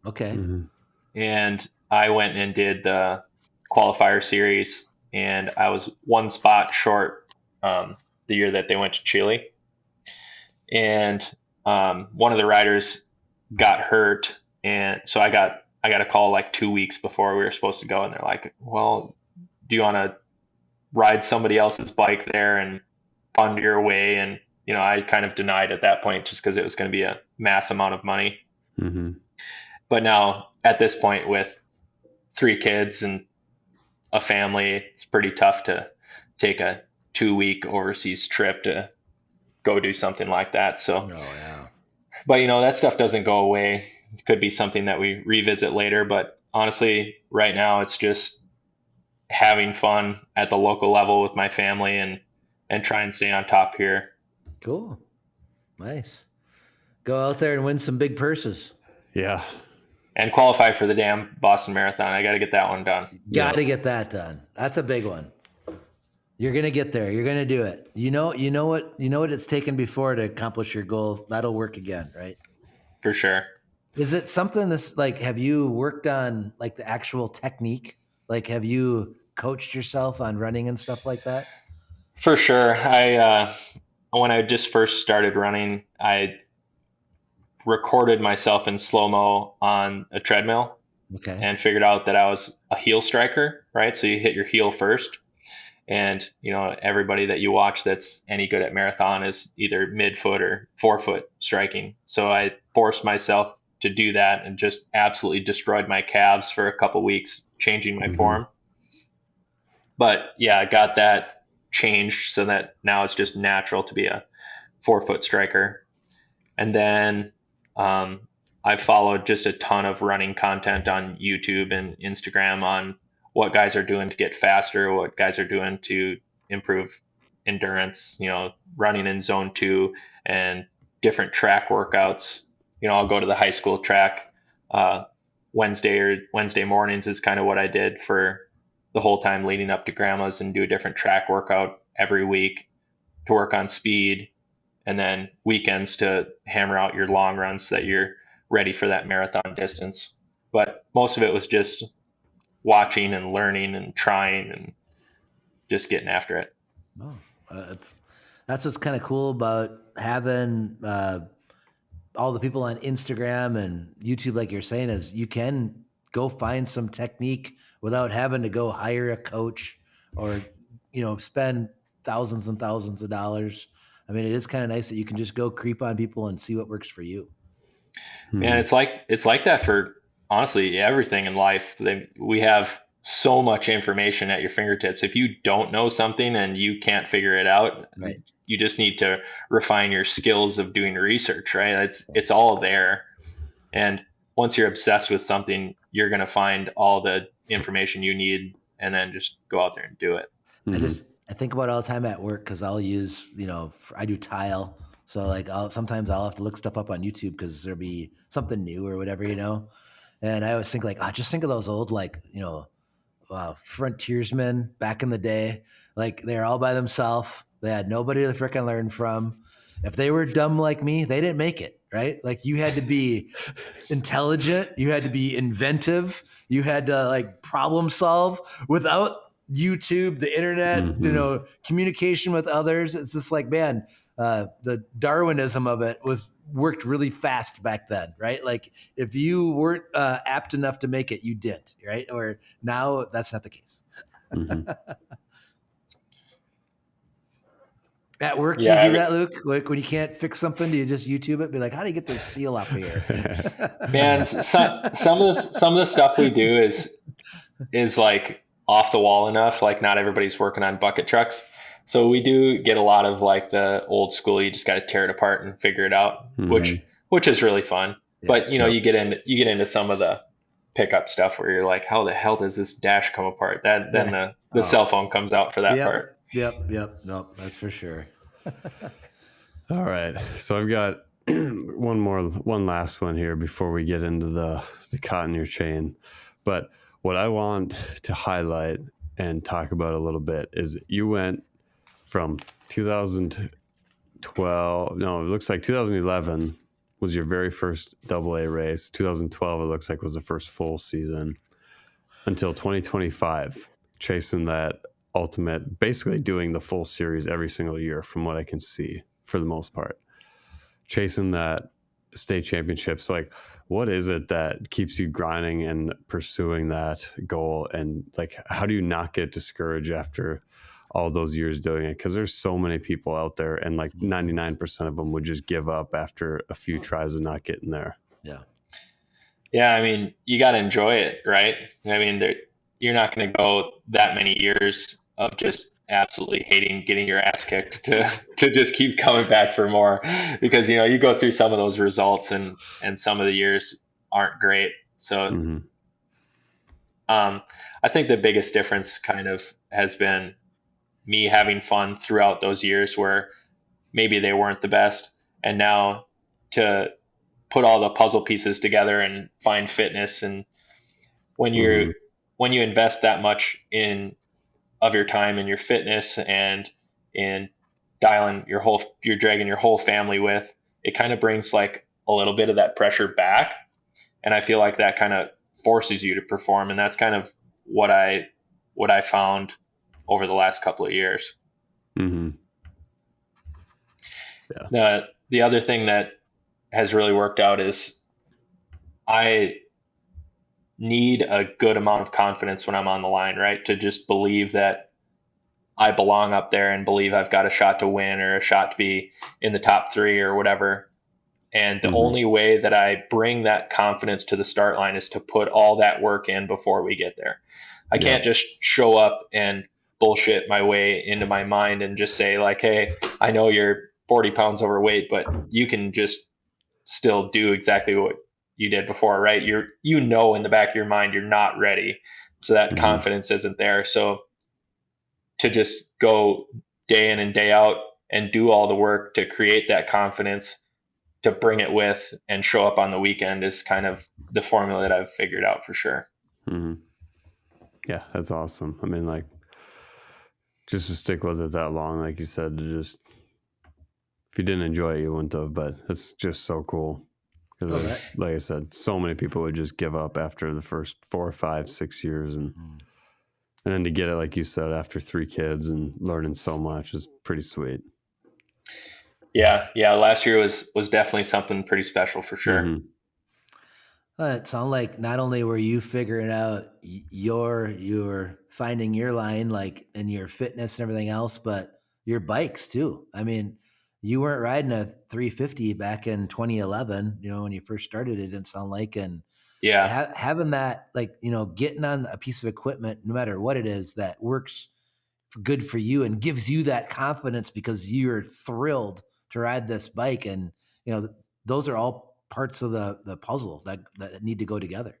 Okay. Mm-hmm. And I went and did the qualifier series, and I was one spot short the year that they went to Chile. And one of the riders got hurt, and so I got a call like 2 weeks before we were supposed to go, and they're like, well, do you want to ride somebody else's bike there and fund your way? And I kind of denied at that point just because it was going to be a mass amount of money. Mm-hmm. But now at this point, with 3 kids and a family, it's pretty tough to take a 2-week overseas trip to go do something like that. So, but that stuff doesn't go away. It could be something that we revisit later, but honestly, right now it's just having fun at the local level with my family and try and stay on top here. Cool. Nice. Go out there and win some big purses. Yeah. And qualify for the damn Boston Marathon. I got to get that one done. Got to get that done. That's a big one. You're going to get there. You're going to do it. You know what it's taken before to accomplish your goal. That'll work again, right? For sure. Is it something this like, have you worked on like the actual technique? Like, have you coached yourself on running and stuff like that? For sure. When I just first started running, I recorded myself in slow-mo on a treadmill Okay. and figured out that I was a heel striker, right? So you hit your heel first. And, everybody that you watch that's any good at marathon is either midfoot or forefoot striking. So I forced myself to do that and just absolutely destroyed my calves for a couple weeks, changing my form. But yeah, I got that changed so that now it's just natural to be a forefoot striker. And then I followed just a ton of running content on YouTube and Instagram on what guys are doing to get faster, what guys are doing to improve endurance, running in zone 2 and different track workouts. I'll go to the high school track Wednesday mornings is kind of what I did for the whole time leading up to grandma's, and do a different track workout every week to work on speed, and then weekends to hammer out your long runs so that you're ready for that marathon distance. But most of it was just watching and learning and trying and just getting after it. Oh, that's what's kind of cool about having all the people on Instagram and YouTube, like you're saying, is you can go find some technique without having to go hire a coach or, spend thousands and thousands of dollars. I mean, it is kind of nice that you can just go creep on people and see what works for you. And it's like that for honestly everything in life. We have so much information at your fingertips. If you don't know something and you can't figure it out, Right. You just need to refine your skills of doing research, right? It's all there. And once you're obsessed with something, you're going to find all the information you need and then just go out there and do it. I think about it all the time at work, because I'll use, I do tile. So like sometimes I'll have to look stuff up on YouTube because there'll be something new or whatever, And I always think like, just think of those old, like, frontiersmen back in the day. Like they're all by themselves. They had nobody to frickin' learn from. If they were dumb like me, they didn't make it, right? Like you had to be intelligent. You had to be inventive. You had to like problem solve. Without YouTube, the internet, communication with others. It's just like, man, the Darwinism of it worked really fast back then, right? Like if you weren't apt enough to make it, you didn't, right? Or now that's not the case. At work, do you do that, Luke? Like when you can't fix something, do you just YouTube it? Be like, how do you get this seal off of here? Man, some of the stuff we do is like off the wall enough. Like not everybody's working on bucket trucks. So we do get a lot of like the old school, you just got to tear it apart and figure it out, which is really fun. Yeah. But you get into some of the pickup stuff where you're like, how the hell does this dash come apart? Then the cell phone comes out for that part. Yep. Nope, that's for sure. All right. So I've got one last one here before we get into the caught in your chain. But what I want to highlight and talk about a little bit is you went from 2012, no, it looks like 2011 was your very first AA race. 2012, it looks like was the first full season, until 2025, chasing that ultimate, basically doing the full series every single year from what I can see for the most part, chasing that state championships. Like, what is it that keeps you grinding and pursuing that goal? And like, how do you not get discouraged after all those years doing it? Because there's so many people out there, and like 99% of them would just give up after a few tries of not getting there. Yeah. I mean, you got to enjoy it, right? I mean, you're not going to go that many years of just absolutely hating getting your ass kicked to just keep coming back for more, because, you go through some of those results and some of the years aren't great. So, I think the biggest difference kind of has been me having fun throughout those years where maybe they weren't the best. And now to put all the puzzle pieces together and find fitness. And when you invest that much of your time in your fitness and in dialing you're dragging your whole family with, it kind of brings like a little bit of that pressure back. And I feel like that kind of forces you to perform. And that's kind of what I found over the last couple of years. Mm-hmm. Yeah. The other thing that has really worked out is I need a good amount of confidence when I'm on the line, right? To just believe that I belong up there and believe I've got a shot to win or a shot to be in the top 3 or whatever. And the only way that I bring that confidence to the start line is to put all that work in before we get there. I can't just show up and bullshit my way into my mind and just say like, hey, I know you're 40 pounds overweight, but you can just still do exactly what you did before, right? You know, in the back of your mind, you're not ready. So that confidence isn't there. So to just go day in and day out and do all the work to create that confidence, to bring it with and show up on the weekend is kind of the formula that I've figured out for sure. Mm-hmm. Yeah, that's awesome. I mean, like, just to stick with it that long, like you said, to just, if you didn't enjoy it, you wouldn't have, but it's just so cool. Because like I said, so many people would just give up after the first 4, 5, 6 years. And then to get it, like you said, after 3 kids and learning so much is pretty sweet. Yeah. Last year was definitely something pretty special for sure. Mm-hmm. It sounds like not only were you figuring out your finding your line, like in your fitness and everything else, but your bikes too. I mean, you weren't riding a 350 back in 2011, when you first started, it didn't sound like, and having that, like, getting on a piece of equipment, no matter what it is, that works good for you and gives you that confidence because you're thrilled to ride this bike. And, those are all parts of the puzzle that need to go together.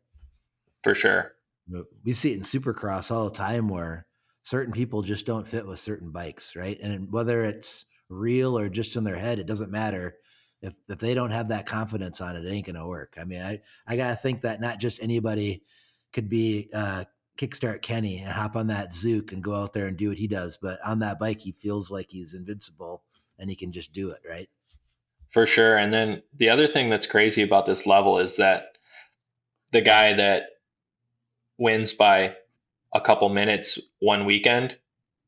For sure. We see it in Supercross all the time where certain people just don't fit with certain bikes, right? And whether it's real or just in their head, it doesn't matter. If they don't have that confidence on it, it ain't gonna work. I mean, I gotta think that not just anybody could be kickstart Kenny and hop on that Zook and go out there and do what he does, but on that bike he feels like he's invincible and he can just do it, right? For sure. And then the other thing that's crazy about this level is that the guy that wins by a couple minutes one weekend,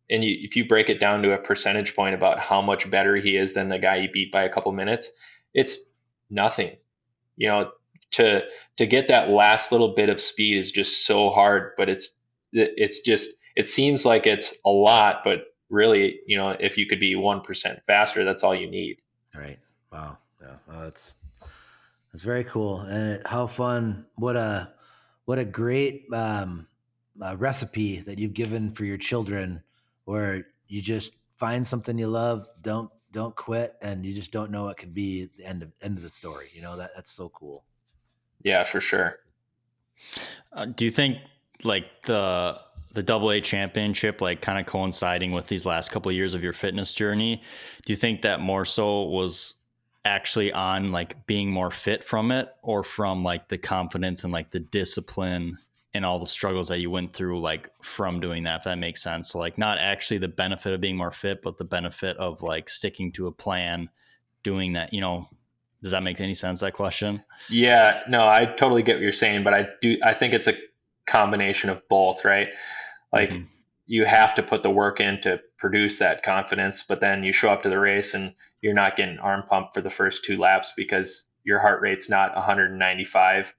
and if you break it down to a percentage point about how much better he is than the guy you beat by a couple minutes, it's nothing. To get that last little bit of speed is just so hard, but it seems like it's a lot, but really, if you could be 1% faster, that's all you need. All right. Wow. Yeah. That's very cool. And how fun, what a great recipe that you've given for your children, where you just find something you love, don't quit, and you just don't know what could be the end of the story. That's so cool. Yeah, for sure. Do you think like the AA championship, like kind of coinciding with these last couple of years of your fitness journey, do you think that more so was actually on like being more fit from it, or from like the confidence and like the discipline and all the struggles that you went through, like from doing that, if that makes sense? So like not actually the benefit of being more fit, but the benefit of like sticking to a plan, doing that, does that make any sense, that question? Yeah, no, I totally get what you're saying, but I think it's a combination of both, right? Like you have to put the work in to produce that confidence, but then you show up to the race and you're not getting arm pumped for the first 2 laps because your heart rate's not 195.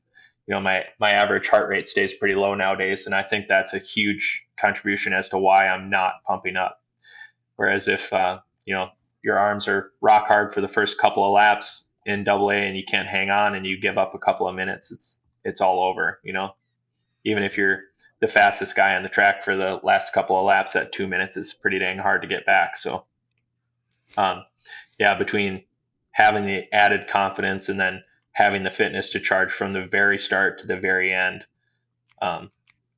My average heart rate stays pretty low nowadays, and I think that's a huge contribution as to why I'm not pumping up. Whereas if your arms are rock hard for the first couple of laps in AA and you can't hang on and you give up a couple of minutes, it's all over. Even if you're the fastest guy on the track for the last couple of laps, that 2 minutes is pretty dang hard to get back. So between having the added confidence and then having the fitness to charge from the very start to the very end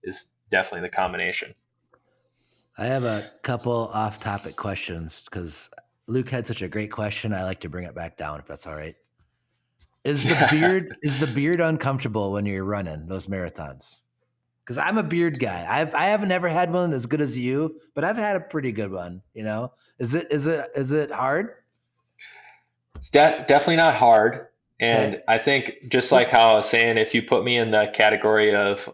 is definitely the combination. I have a couple off-topic questions because Luke had such a great question. I like to bring it back down, if that's all right. Is the beard uncomfortable when you're running those marathons? Because I'm a beard guy. I haven't ever had one as good as you, but I've had a pretty good one. Is it hard? It's definitely not hard. And Okay. I think just like how I was saying, if you put me in the category of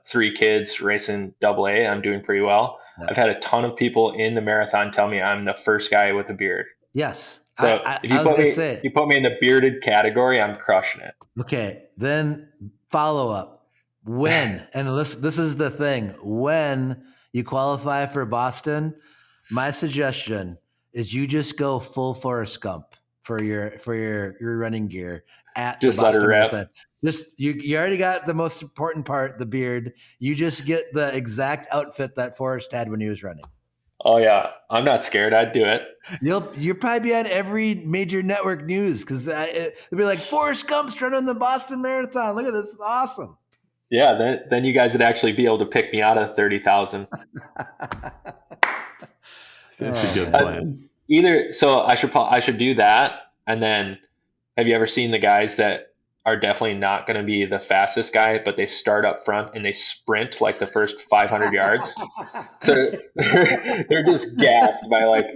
3 kids racing AA, I'm doing pretty well. Yeah. I've had a ton of people in the marathon tell me I'm the first guy with a beard. Yes. So if you I was put gonna me, say. you put me in the bearded category, I'm crushing it. Okay. Then follow up. When, and this is the thing, when you qualify for Boston, my suggestion is you just go full Forrest Gump for your running gear at Just the let her Boston rip. Marathon. Just you already got the most important part, the beard. You just get the exact outfit that Forrest had when he was running. Oh yeah, I'm not scared. I'd do it. You'll probably be on every major network news because it'll be like Forrest Gump's running the Boston Marathon. Look at this, it's awesome. Yeah, then you guys would actually be able to pick me out of 30,000. It's a good plan. So I should do that. And then, have you ever seen the guys that are definitely not going to be the fastest guy, but they start up front and they sprint like the first 500 yards? So they're just gassed by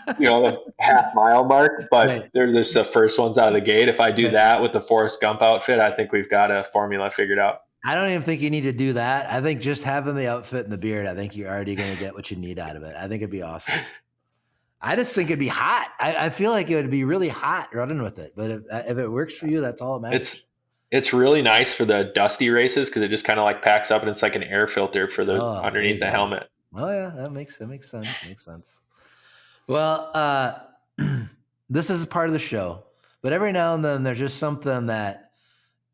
the half-mile mark, but Right. they're just the first ones out of the gate. If I do that with the Forrest Gump outfit, I think we've got a formula figured out. I don't even think you need to do that. I think just having the outfit and the beard, I think you're already going to get what you need out of it. I think it'd be awesome. I just think it'd be hot. I feel like it would be really hot running with it. But if it works for you, that's all that matters. It's really nice for the dusty races because it just kind of like packs up and it's like an air filter for the underneath the helmet. Oh yeah, that makes sense. Makes sense. Well, this is part of the show, but every now and then there's just something that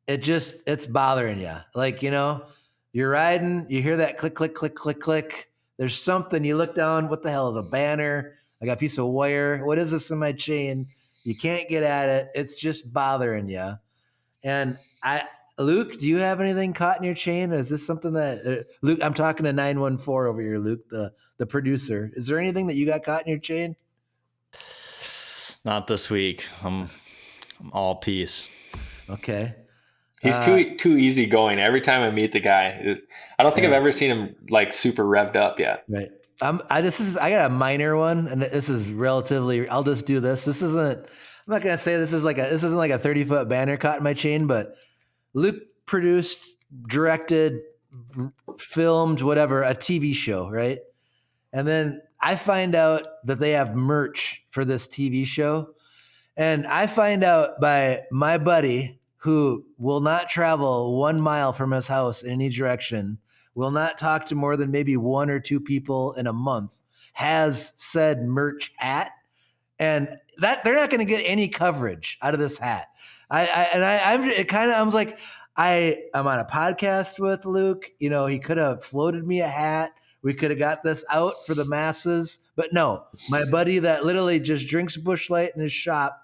it's bothering you. Like, you're riding, you hear that click, click, click, click, click. There's something, you look down, what the hell is a banner? I got a piece of wire. What is this in my chain? You can't get at it. It's just bothering you. And Luke, do you have anything caught in your chain? Is this something that Luke, I'm talking to 914 over here, Luke, the producer. Is there anything that you got caught in your chain? Not this week. I'm all peace. Okay. He's too easy going. Every time I meet the guy, I don't think I've ever seen him like super revved up yet. Right. I got a minor one, and this is relatively. I'll just do this. This isn't. I'm not gonna say this isn't like a 30-foot banner caught in my chain, but Luke produced, directed, filmed, whatever, a TV show, right? And then I find out that they have merch for this TV show, and I find out by my buddy, who will not travel 1 mile from his house in any direction, will not talk to more than maybe 1 or 2 people in a month, has said merch hat, and that they're not going to get any coverage out of this hat. I'm like, I'm on a podcast with Luke. He could have floated me a hat. We could have got this out for the masses, but no, my buddy that literally just drinks Busch Light in his shop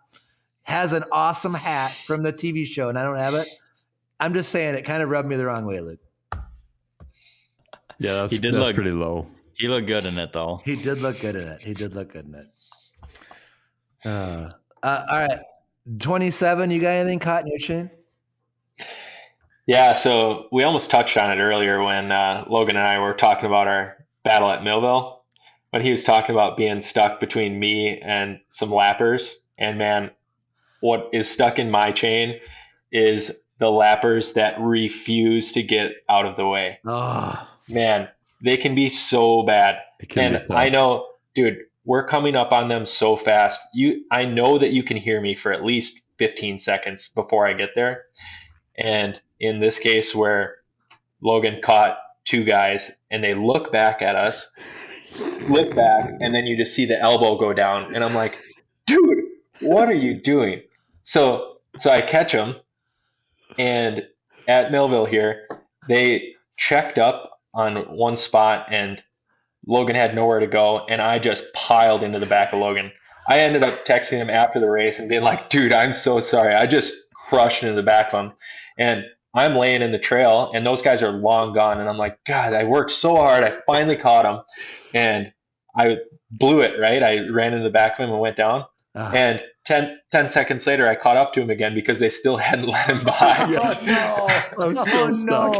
has an awesome hat from the TV show, and I don't have it. I'm just saying it kind of rubbed me the wrong way, Luke. Yeah, that's pretty low. He looked good in it, though. He did look good in it. All right. 27, you got anything caught in your chain? Yeah, so we almost touched on it earlier when Logan and I were talking about our battle at Millville, when he was talking about being stuck between me and some lappers. And man, what is stuck in my chain is the lappers that refuse to get out of the way. Oh, man, they can be so bad. And I know, dude, we're coming up on them so fast. I know that you can hear me for at least 15 seconds before I get there. And in this case where Logan caught 2 guys and they look back at us, look back, and then you just see the elbow go down. And I'm like, dude, what are you doing? So I catch them, and at Millville here, they checked up on one spot, and Logan had nowhere to go, and I just piled into the back of Logan. I ended up texting him after the race and being like, dude, I'm so sorry. I just crushed into the back of him. And I'm laying in the trail, and those guys are long gone, and I'm like, God, I worked so hard. I finally caught him, and I blew it, right? I ran into the back of him and went down. And 10 seconds later, I caught up to him again because they still hadn't let him by. Yes. Oh, no. I'm still stuck.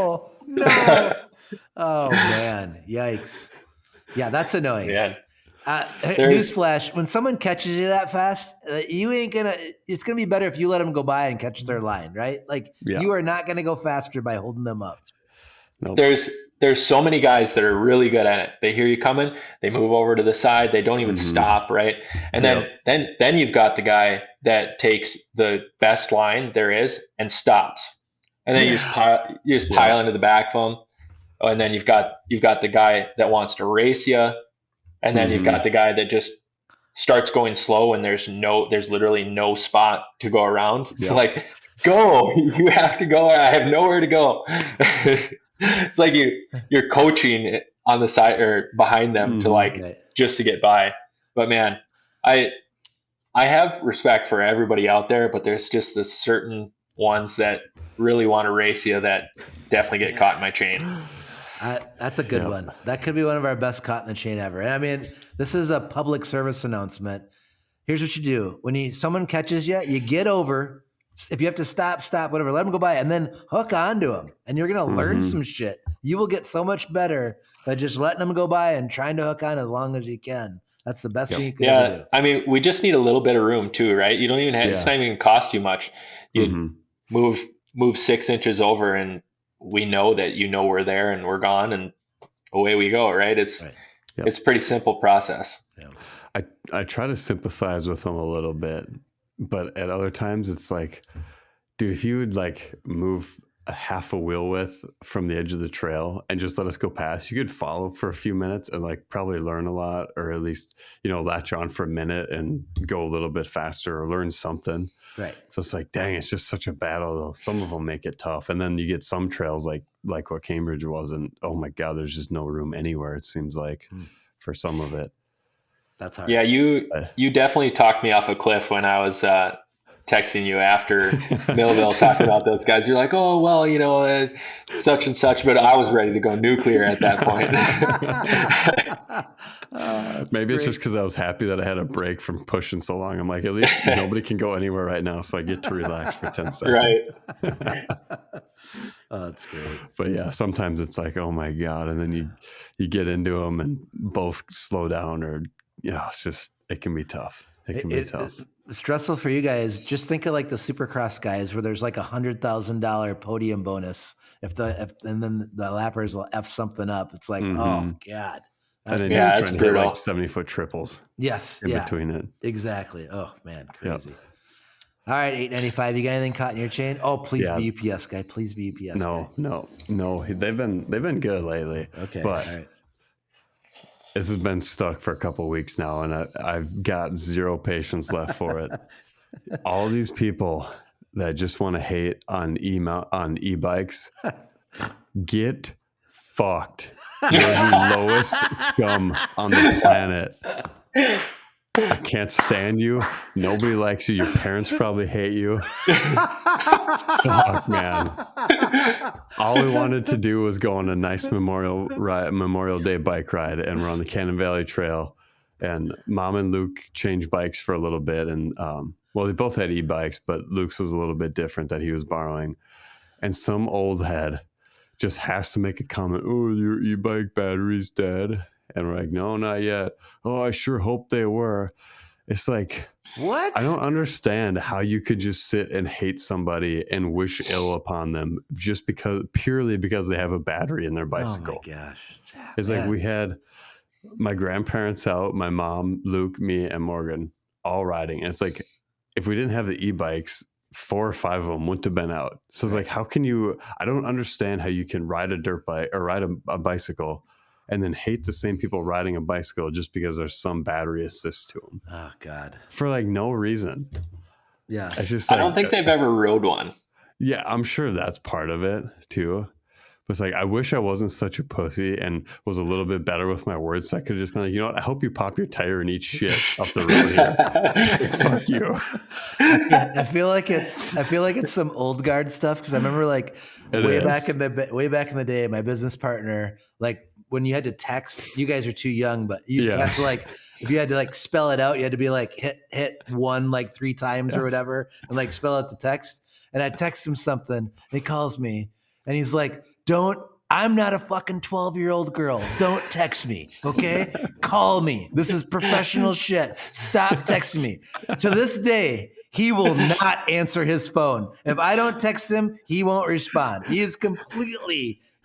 No. Oh, man. Yikes. Yeah, that's annoying. Man. Hey, There's- newsflash: when someone catches you that fast, it's gonna be better if you let them go by and catch their line, right? Like Yeah. you are not gonna go faster by holding them up. Nope. there's so many guys that are really good at it. They hear you coming, they move over to the side, they don't even stop, right? And then you've got the guy that takes the best line there is and stops, and then you just pile into the back of them. And then you've got the guy that wants to race you, and then you've got the guy that just starts going slow, and there's literally no spot to go around. It's like, go, you have to go. I have nowhere to go. It's like you're coaching on the side or behind them to just to get by. But man, I have respect for everybody out there, but there's just this certain ones that really want to race you that definitely get caught in my chain. That's a good one. That could be one of our best caught in the chain ever. And I mean, this is a public service announcement. Here's what you do. When someone catches you, you get over. If you have to stop, whatever, let them go by and then hook onto them. And you're going to learn some shit. You will get so much better by just letting them go by and trying to hook on as long as you can. That's the best thing you can ever do. I mean, we just need a little bit of room too, right? You don't even have, it's not even going to cost you much. You move 6 inches over and we know that we're there and we're gone and away we go, right? It's a pretty simple process. Yeah. I try to sympathize with them a little bit, but at other times it's like, dude, if you would like move a half a wheel width from the edge of the trail and just let us go past, you could follow for a few minutes and like probably learn a lot, or at least, latch on for a minute and go a little bit faster or learn something. Right. So it's like, dang, it's just such a battle though. Some of them make it tough. And then you get some trails like what Cambridge was, and oh my God, there's just no room anywhere, it seems like, for some of it. That's hard. Yeah, you definitely talked me off a cliff when I was texting you after Millville talking about those guys. You're like, oh, well, such and such, but I was ready to go nuclear at that point. Maybe it's just because I was happy that I had a break from pushing so long. I'm like, at least nobody can go anywhere right now, so I get to relax for 10 seconds. Right. Oh, that's great. But yeah, sometimes it's like, oh my God. And then you get into them and both slow down, or, it can be tough. It can be tough. It's stressful for you guys. Just think of like the Supercross guys where there's like $100,000 podium bonus and then the lappers will F something up. It's like, oh God. And then you're trying to hit like 70-foot triples. Yes. In between it. Exactly. Oh man, crazy. Yep. All right, 895. You got anything caught in your chain? Oh, please be UPS guy. Please be UPS guy. No. They've been good lately. Okay. But all right. This has been stuck for a couple of weeks now, and I've got zero patience left for it. All these people that just want to hate on e-bikes, get fucked. You're the lowest scum on the planet. I can't stand you. Nobody likes you. Your parents probably hate you. Fuck, man. All we wanted to do was go on a nice Memorial Day bike ride, and we're on the Cannon Valley Trail. And Mom and Luke changed bikes for a little bit, and they both had e-bikes, but Luke's was a little bit different that he was borrowing. And some old head just has to make a comment. Oh, your e-bike battery's dead. And we're like, no, not yet. Oh, I sure hope they were. It's like, what? I don't understand how you could just sit and hate somebody and wish ill upon them just purely because they have a battery in their bicycle. Oh my gosh. It's like we had my grandparents out, my mom, Luke, me, and Morgan all riding. And it's like, if we didn't have the e-bikes, 4 or 5 of them wouldn't have been out. So it's like, how can you, I don't understand how you can ride a dirt bike or ride a bicycle and then hate the same people riding a bicycle just because there's some battery assist to them. Oh God. For like no reason. Yeah. It's just I don't think they've ever rode one. Yeah, I'm sure that's part of it too. But it's like, I wish I wasn't such a pussy and was a little bit better with my words. So I could have just been like, you know what? I hope you pop your tire and eat shit up the road here. Fuck you. I feel like it's some old guard stuff. Cause I remember like way back in the day, my business partner, like when you had to text, you guys are too young, but you used to have to like, if you had to like spell it out, you had to be like hit one like 3 times or whatever and like spell out the text. And I text him something and he calls me and he's like, I'm not a fucking 12-year-old girl. Don't text me, okay? Call me. This is professional shit. Stop texting me. To this day, he will not answer his phone. If I don't text him, he won't respond.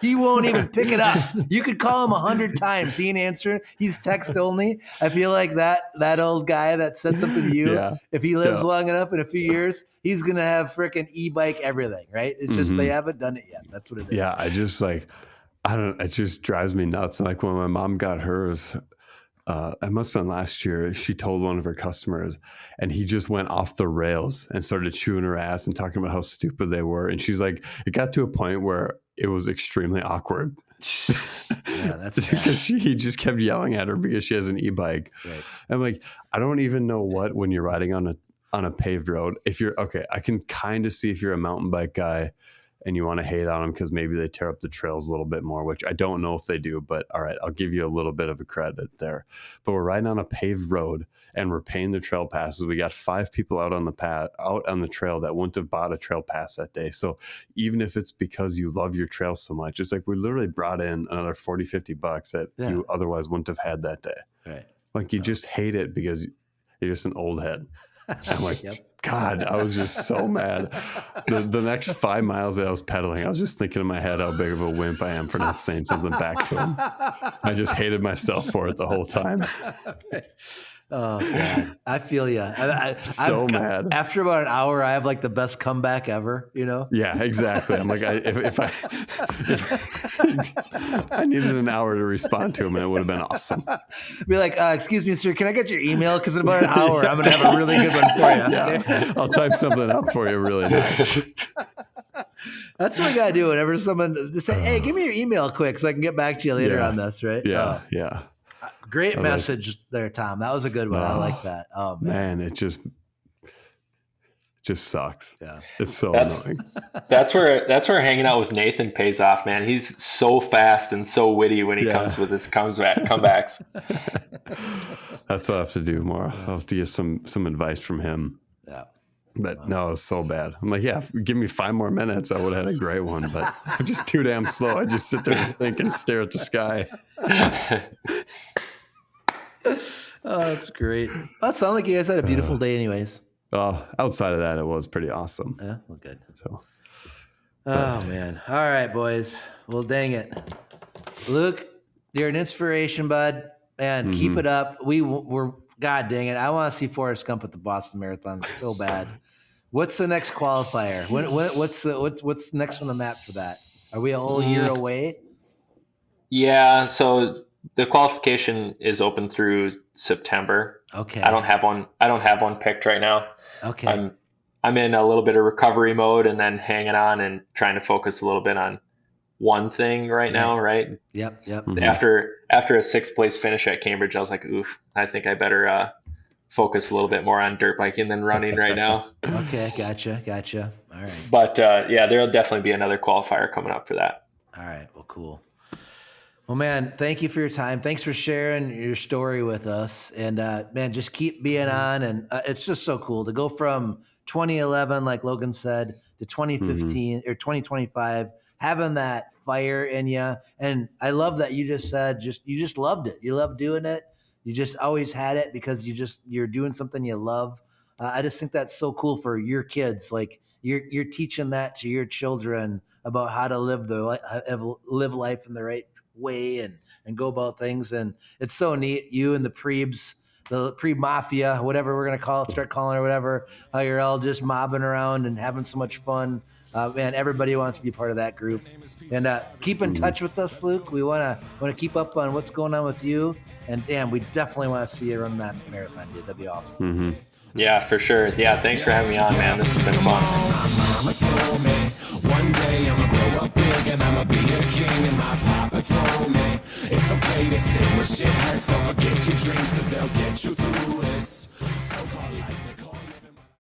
He won't even pick it up. You could call him 100 times. He ain't answering. He's text only. I feel like that old guy that said something to you, if he lives long enough in a few years, he's going to have freaking e-bike everything, right? It's just they haven't done it yet. That's what it is. Yeah, I just like, I don't, it just drives me nuts. Like when my mom got hers, it must have been last year, she told one of her customers and he just went off the rails and started chewing her ass and talking about how stupid they were. And she's like, it got to a point where it was extremely awkward. Yeah, that's because he just kept yelling at her because she has an e-bike. Right. I'm like, I don't even know when you're riding on a paved road. If you're okay, I can kind of see if you're a mountain bike guy and you want to hate on them because maybe they tear up the trails a little bit more, which I don't know if they do, but all right, I'll give you a little bit of a credit there. But we're riding on a paved road and we're paying the trail passes. We got 5 people out on the trail that wouldn't have bought a trail pass that day. So even if it's because you love your trail so much, it's like we literally brought in another $40-$50 that you otherwise wouldn't have had that day. Right. Like you just hate it because you're just an old head. I'm like, God, I was just so mad. The next 5 miles that I was pedaling, I was just thinking in my head how big of a wimp I am for not saying something back to him. I just hated myself for it the whole time. Oh, God. I feel you. I'm mad. After about an hour, I have like the best comeback ever, you know? Yeah, exactly. I'm like, if I needed an hour to respond to him, and it would have been awesome. Be like, excuse me, sir, can I get your email? Because in about an hour, I'm going to have a really good one for you. Yeah, I'll type something up for you really nice. That's what we got to do whenever someone say, hey, give me your email quick so I can get back to you later on this, right? Yeah, yeah. Great message there, Tom. That was a good one. I like that. Oh, man. It just sucks. Yeah. It's so annoying. That's where hanging out with Nathan pays off, man. He's so fast and so witty when he comes with his comebacks. That's what I have to do more. I'll have to get some advice from him. Yeah. But no, it was so bad. I'm like, give me 5 more minutes. I would have had a great one, but I'm just too damn slow. I just sit there and think and stare at the sky. Oh, that's great. That sounds like you guys had a beautiful day anyways. Outside of that, it was pretty awesome. Yeah, well, good. So, man. All right, boys. Well, dang it. Luke, you're an inspiration, bud. Man, keep it up. We're God dang it. I want to see Forrest Gump at the Boston Marathon so bad. What's the next qualifier? What's next on the map for that? Are we a whole year away? Yeah, so the qualification is open through September. Okay. I don't have one picked right now. Okay. I'm in a little bit of recovery mode and then hanging on and trying to focus a little bit on one thing right now, right? Yep. Mm-hmm. After a 6th place finish at Cambridge, I was like, oof, I think I better focus a little bit more on dirt biking than running right now. Okay, gotcha. All right. But there'll definitely be another qualifier coming up for that. All right, well, cool. Well, man, thank you for your time. Thanks for sharing your story with us. And, man, just keep being on. And it's just so cool to go from 2011, like Logan said, to 2015 or 2025, having that fire in you. And I love that you just said you just loved it. You love doing it. You just always had it because you're doing something you love. I just think that's so cool for your kids. Like you're teaching that to your children about how to live life in the right way and go about things. And it's so neat. You and the Prebes, the Prebe Mafia, whatever we're going to start calling it, whatever, how you're all just mobbing around and having so much fun. Man, everybody wants to be part of that group. And keep in touch with us, Luke. We want to keep up on what's going on with you. And damn, we definitely want to see you run that marathon, dude. That'd be awesome. Mm-hmm. Yeah, for sure. Yeah, thanks for having me on, man. This has been fun. Mama told me one day I'ma grow up big and I'ma be a king. And my papa told me it's okay to sit where shit hurts. Don't forget your dreams, cause they'll get you through this so-called life.